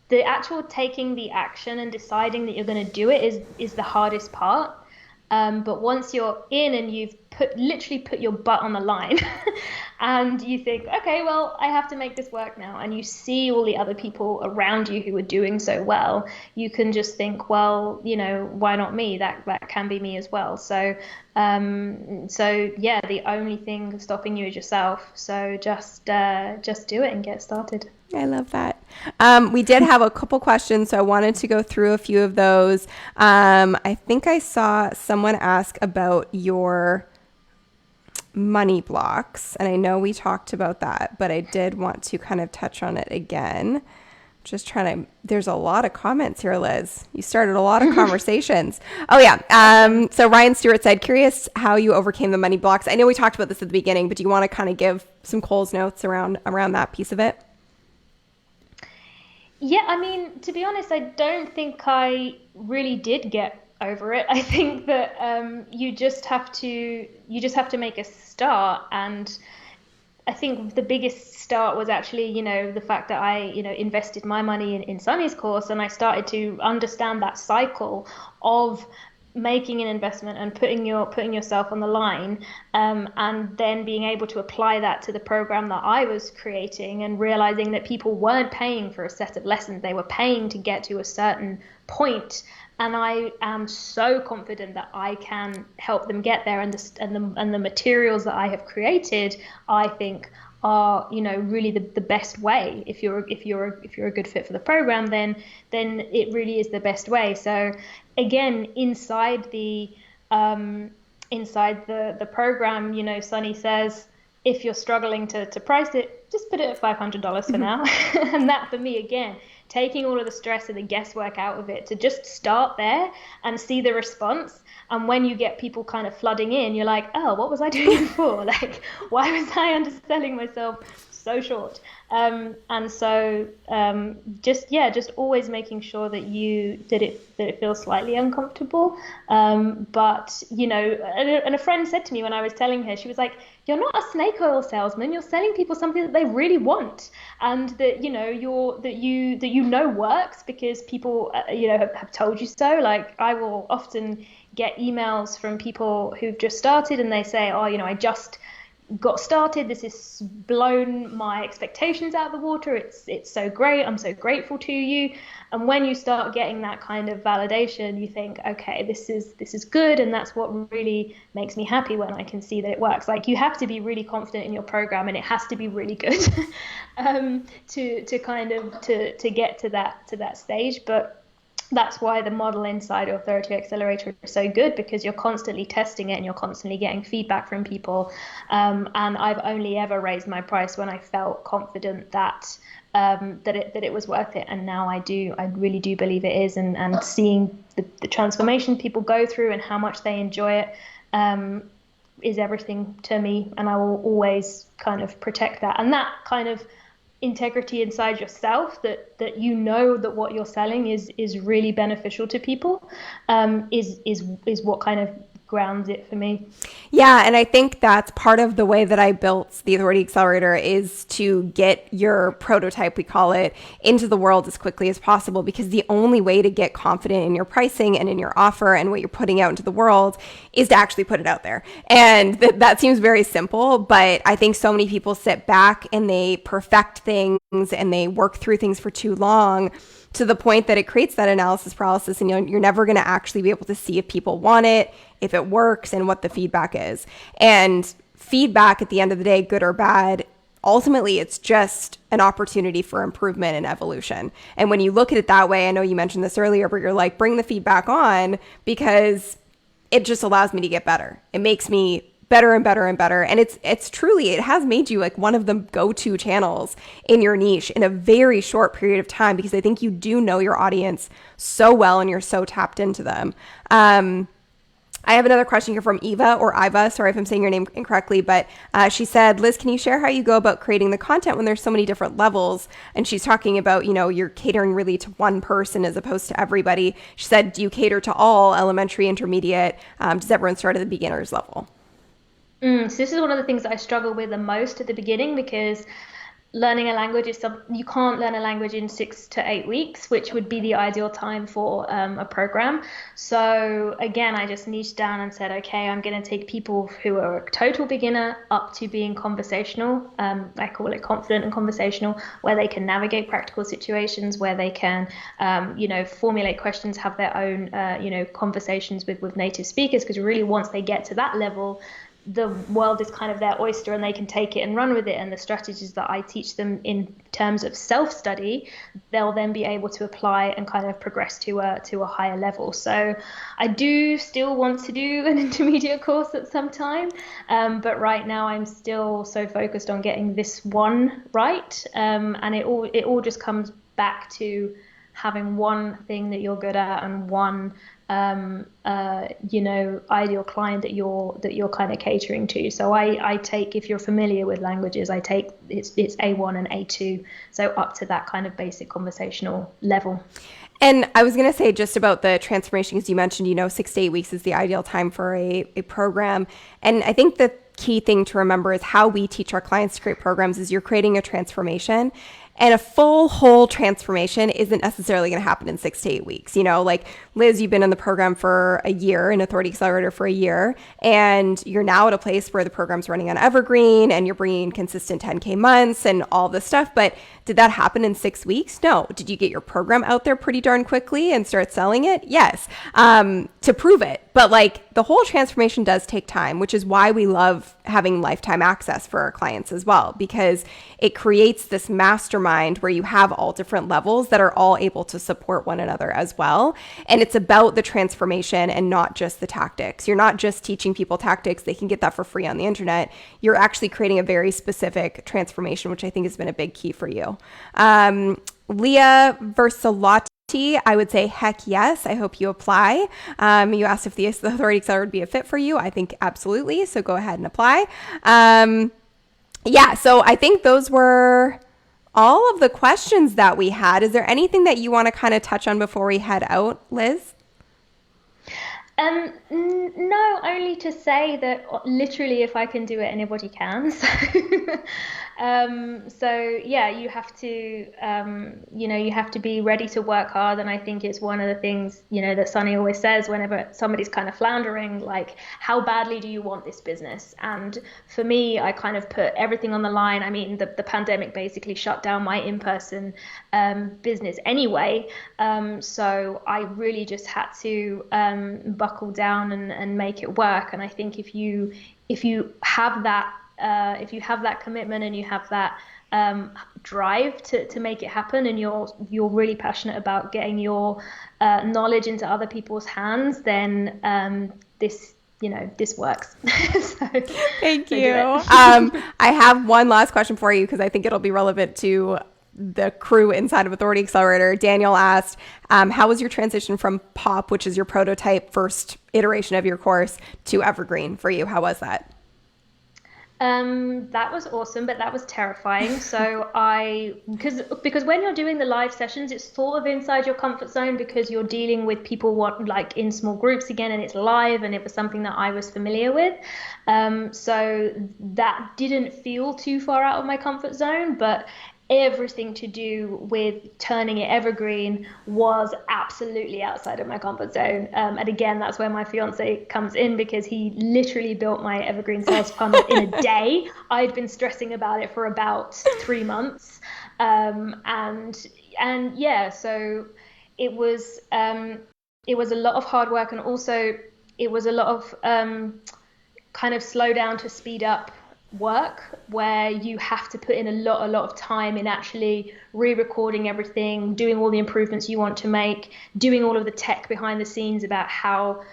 the actual taking the action and deciding that you're going to do it is the hardest part. But once you're in and you've literally put your butt on the line and you think, okay, well, I have to make this work now, and you see all the other people around you who are doing so well, you can just think, well, why not me? That can be me as well. So yeah, the only thing stopping you is yourself. So just do it and get started. I love that. We did have a couple questions, so I wanted to go through a few of those. I think I saw someone ask about your money blocks, and I know we talked about that, but I did want to kind of touch on it again. Just trying to, there's a lot of comments here, Liz. You started a lot of conversations. Oh yeah. So Ryan Stewart said, curious how you overcame the money blocks. I know we talked about this at the beginning, but do you want to kind of give some Cole's notes around that piece of it? Yeah, I mean, to be honest, I don't think I really did get over it. I think that you just have to make a start, and I think the biggest start was actually, the fact that I, invested my money in Sunny's course, and I started to understand that cycle of making an investment and putting yourself on the line, and then being able to apply that to the program that I was creating, and realizing that people weren't paying for a set of lessons, they were paying to get to a certain point. And I am so confident that I can help them get there, and the materials that I have created, I think, are really the best way. If you're a good fit for the program, then it really is the best way. So again, inside the program, Sunny says, if you're struggling to price it, just put it at $500 for now. And that, for me, again, taking all of the stress and the guesswork out of it, to just start there and see the response. And when you get people kind of flooding in, you're like, oh, what was I doing before? Like, why was I underselling myself so short? And so just always making sure that it feels slightly uncomfortable. But and a friend said to me when I was telling her, she was like, you're not a snake oil salesman. You're selling people something that they really want, and that works because people have told you so. Like, I will often get emails from people who've just started, and they say, oh, I just got started, this has blown my expectations out of the water, it's so great, I'm so grateful to you. And when you start getting that kind of validation, you think, okay, this is good, and that's what really makes me happy, when I can see that it works. Like, you have to be really confident in your program, and it has to be really good to get to that stage. But that's why the model inside Authority Accelerator is so good, because you're constantly testing it and you're constantly getting feedback from people. And I've only ever raised my price when I felt confident that it was worth it. And now I really do believe it is. And seeing the transformation people go through and how much they enjoy it is everything to me. And I will always kind of protect that. And that kind of integrity inside yourself that you know that what you're selling is really beneficial to people, is what kind of grounds it for me. Yeah, and I think that's part of the way that I built the Authority Accelerator is to get your prototype, we call it, into the world as quickly as possible, because the only way to get confident in your pricing and in your offer and what you're putting out into the world is to actually put it out there. And that seems very simple, but I think so many people sit back and they perfect things and they work through things for too long, to the point that it creates that analysis paralysis, and you're never going to actually be able to see if people want it, if it works, and what the feedback is. And feedback, at the end of the day, good or bad, ultimately it's just an opportunity for improvement and evolution. And when you look at it that way, I know you mentioned this earlier, but you're like, bring the feedback on, because it just allows me to get better. It makes me better and better and better. And it's truly, it has made you like one of the go-to channels in your niche in a very short period of time, because I think you do know your audience so well and you're so tapped into them. I have another question here from Eva, or Iva, sorry if I'm saying your name incorrectly, but she said, Liz, can you share how you go about creating the content when there's so many different levels? And she's talking about, you're catering really to one person as opposed to everybody. She said, do you cater to all, elementary, intermediate? Does everyone start at the beginner's level? So this is one of the things that I struggle with the most at the beginning, because learning a language is you can't learn a language in 6 to 8 weeks, which would be the ideal time for a program. So again, I just niched down and said, okay, I'm going to take people who are a total beginner up to being conversational. I call it confident and conversational, where they can navigate practical situations, where they can, formulate questions, have their own, conversations with native speakers. Because really, once they get to that level, the world is kind of their oyster and they can take it and run with it. And the strategies that I teach them in terms of self-study, they'll then be able to apply and kind of progress to a higher level. So I do still want to do an intermediate course at some time, but right now I'm still so focused on getting this one right. And it all just comes back to having one thing that you're good at and one ideal client that you're kind of catering to. So I take, if you're familiar with languages, I take it's A1 and A2, so up to that kind of basic conversational level. And I was going to say just about the transformation, because you mentioned, 6 to 8 weeks is the ideal time for a program. And I think the key thing to remember is how we teach our clients to create programs is you're creating a transformation. And a whole transformation isn't necessarily going to happen in 6 to 8 weeks. Like Liz, you've been in the program for a year, in Authority Accelerator for a year, and you're now at a place where the program's running on Evergreen and you're bringing consistent 10K months and all this stuff. But did that happen in 6 weeks? No. Did you get your program out there pretty darn quickly and start selling it? Yes. To prove it. But like the whole transformation does take time, which is why we love having lifetime access for our clients as well, because it creates this mastermind where you have all different levels that are all able to support one another as well. And it's about the transformation and not just the tactics. You're not just teaching people tactics. They can get that for free on the internet. You're actually creating a very specific transformation, which I think has been a big key for you. Leah Versalotti, I would say, heck yes. I hope you apply. You asked if the Authority Accelerator would be a fit for you. I think absolutely. So go ahead and apply. So I think those were all of the questions that we had. Is there anything that you want to kind of touch on before we head out, Liz? No, only to say that literally if I can do it, anybody can. So yeah, you have to, you have to be ready to work hard. And I think it's one of the things, that Sunny always says whenever somebody's kind of floundering, like, how badly do you want this business? And for me, I kind of put everything on the line. I mean, the pandemic basically shut down my in-person business anyway. So I really just had to buckle down and make it work. And I think if you have that commitment and you have that drive to make it happen, and you're really passionate about getting your knowledge into other people's hands, then this works. So, Thank you. I have one last question for you, because I think it'll be relevant to the crew inside of Authority Accelerator. Daniel asked, how was your transition from POP, which is your prototype first iteration of your course, to Evergreen for you? How was that? That was awesome, but that was terrifying. So because when you're doing the live sessions, it's sort of inside your comfort zone because you're dealing with people like in small groups again, and it's live, and it was something that I was familiar with. So that didn't feel too far out of my comfort zone, but everything to do with turning it evergreen was absolutely outside of my comfort zone. And again, that's where my fiance comes in because he literally built my evergreen sales funnel in a day. I'd been stressing about it for about 3 months. And yeah, so it was a lot of hard work, and also it was a lot of kind of slow down to speed up work where you have to put in a lot of time in actually re-recording everything, doing all the improvements you want to make, doing all of the tech behind the scenes about how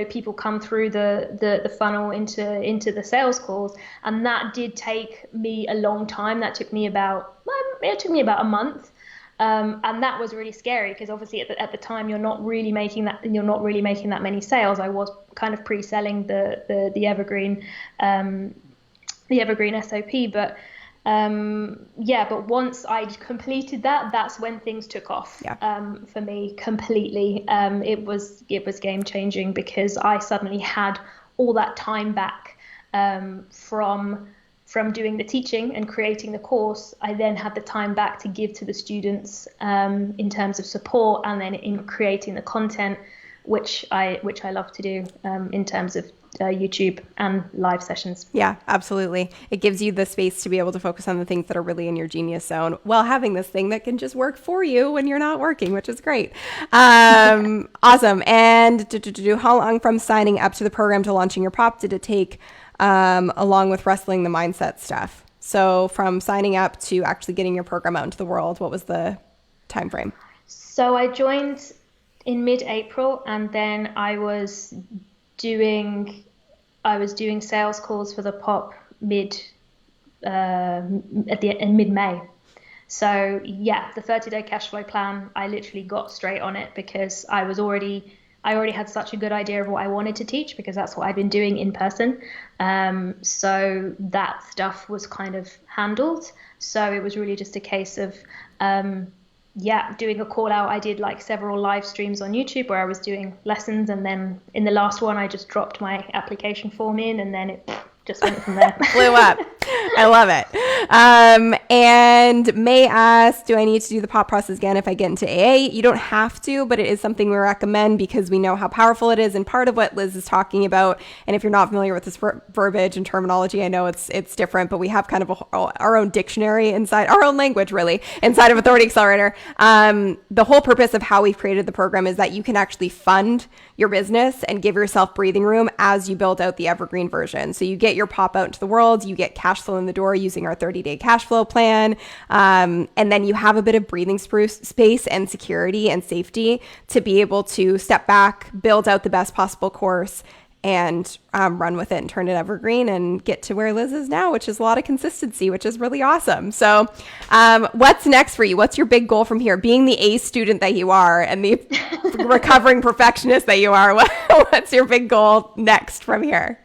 people come through the funnel into the sales calls. And that did take me a long time. That took me about a month. And that was really scary because obviously at the time you're not really making that many sales. I was kind of pre-selling the evergreen SOP, but but once I'd completed that, that's when things took off. For me completely. It was game changing because I suddenly had all that time back from doing the teaching and creating the course. I then had the time back to give to the students in terms of support, and then in creating the content, which I love to do in terms of YouTube and live sessions. Yeah, absolutely. It gives you the space to be able to focus on the things that are really in your genius zone while having this thing that can just work for you when you're not working, which is great. Awesome. And how long from signing up to the program to launching your pop did it take, along with wrestling the mindset stuff? So from signing up to actually getting your program out into the world, what was the time frame? So I joined in mid-April, and then I was doing sales calls for the pop mid-May. So yeah, the 30-day cash flow plan, I literally got straight on it because I already had such a good idea of what I wanted to teach because that's what I've been doing in person. So that stuff was kind of handled. So it was really just a case of doing a call out. I did like several live streams on YouTube where I was doing lessons, and then in the last one I just dropped my application form in, and then it just went from there. Blew up. I love it. And May asks, do I need to do the pop process again if I get into AA? You don't have to, but it is something we recommend because we know how powerful it is. And part of what Liz is talking about, and if you're not familiar with this verbiage and terminology, I know it's different, but we have kind of our own dictionary inside, our own language really, inside of Authority Accelerator. The whole purpose of how we've created the program is that you can actually fund your business and give yourself breathing room as you build out the evergreen version. So you get your pop out into the world, you get cash flow in the door using our 30-day cash flow plan. And then you have a bit of breathing space and security and safety to be able to step back, build out the best possible course, and run with it and turn it evergreen and get to where Liz is now, which is a lot of consistency, which is really awesome. So what's next for you? What's your big goal from here? Being the A student that you are and the recovering perfectionist that you are, what's your big goal next from here?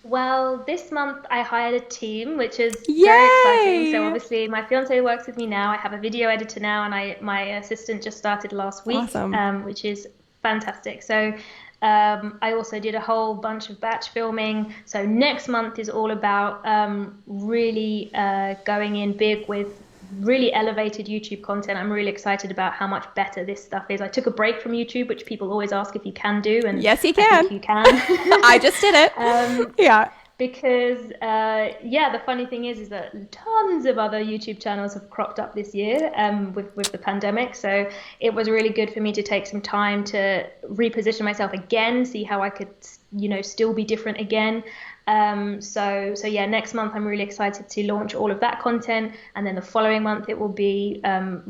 Well, this month I hired a team, which is Yay! very exciting. So obviously my fiance works with me now. I have a video editor now, and my assistant just started last week, awesome. Which is fantastic. So I also did a whole bunch of batch filming. So next month is all about really going in big with really elevated YouTube content. I'm really excited about how much better this stuff is. I took a break from YouTube, which people always ask if you can do, and yes, you can. I think you can. I just did it. Yeah. Because the funny thing is that tons of other YouTube channels have cropped up this year with the pandemic. So it was really good for me to take some time to reposition myself again, see how I could, still be different again. So next month I'm really excited to launch all of that content, and then the following month it will be doing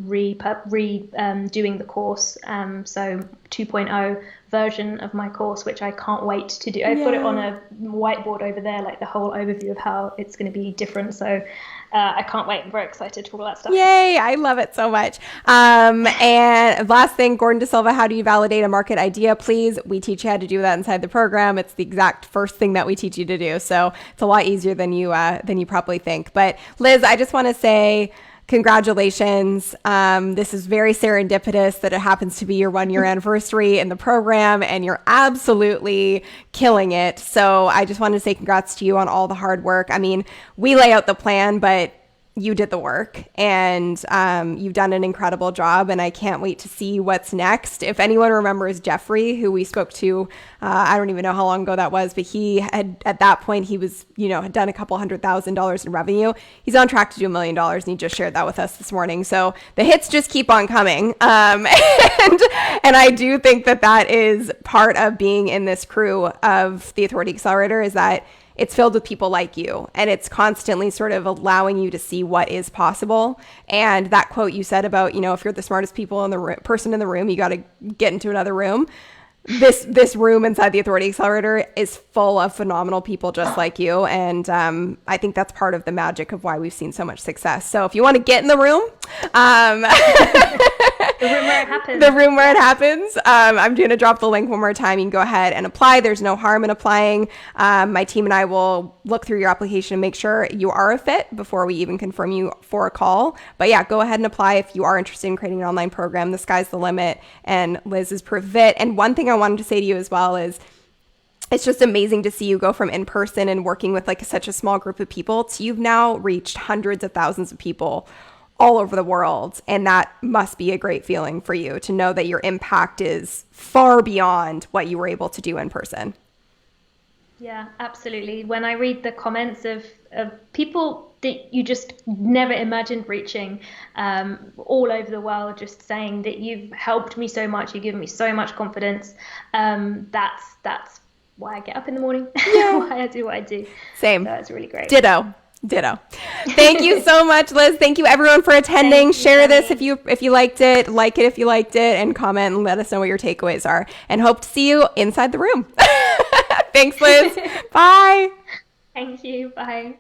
the course, so 2.0 version of my course, which I can't wait to do. I've got it on a whiteboard over there, like the whole overview of how it's going to be different. So I can't wait. I'm very excited for all that stuff. Yay! I love it so much. And last thing, Gordon De Silva, how do you validate a market idea, please? We teach you how to do that inside the program. It's the exact first thing that we teach you to do. you. So it's a lot easier than you probably think. But Liz, I just want to say congratulations. This is very serendipitous that it happens to be your 1-year anniversary in the program, and you're absolutely killing it. So I just wanted to say congrats to you on all the hard work. I mean, we lay out the plan, but you did the work, and you've done an incredible job, and I can't wait to see what's next. If anyone remembers Jeffrey, who we spoke to, I don't even know how long ago that was, but he had, at that point, he was, had done a couple $100,000 in revenue. He's on track to do $1 million, and he just shared that with us this morning. So the hits just keep on coming. And I do think that is part of being in this crew of the Authority Accelerator, is that it's filled with people like you, and it's constantly sort of allowing you to see what is possible. And that quote you said about, if you're the smartest person in the room, you got to get into another room. This room inside the Authority Accelerator is full of phenomenal people just like you. And I think that's part of the magic of why we've seen so much success. So if you want to get in the room, the room where it happens. The room where it happens. I'm going to drop the link one more time. You can go ahead and apply. There's no harm in applying. My team and I will look through your application and make sure you are a fit before we even confirm you for a call. But yeah, go ahead and apply if you are interested in creating an online program. The sky's the limit, and Liz is proof of it. And one thing I wanted to say to you as well is, it's just amazing to see you go from in person and working with such a small group of people to you've now reached hundreds of thousands of people all over the world. And that must be a great feeling for you to know that your impact is far beyond what you were able to do in person. Yeah, absolutely. When I read the comments of people that you just never imagined reaching all over the world, just saying that you've helped me so much, you've given me so much confidence, that's why I get up in the morning, why I do what I do. Same. So it's really great. Ditto. Thank you so much, Liz. Thank you everyone for attending. Share this if you liked it, like it if you liked it, and comment and let us know what your takeaways are, and hope to see you inside the room. Thanks, Liz. Bye. Thank you. Bye.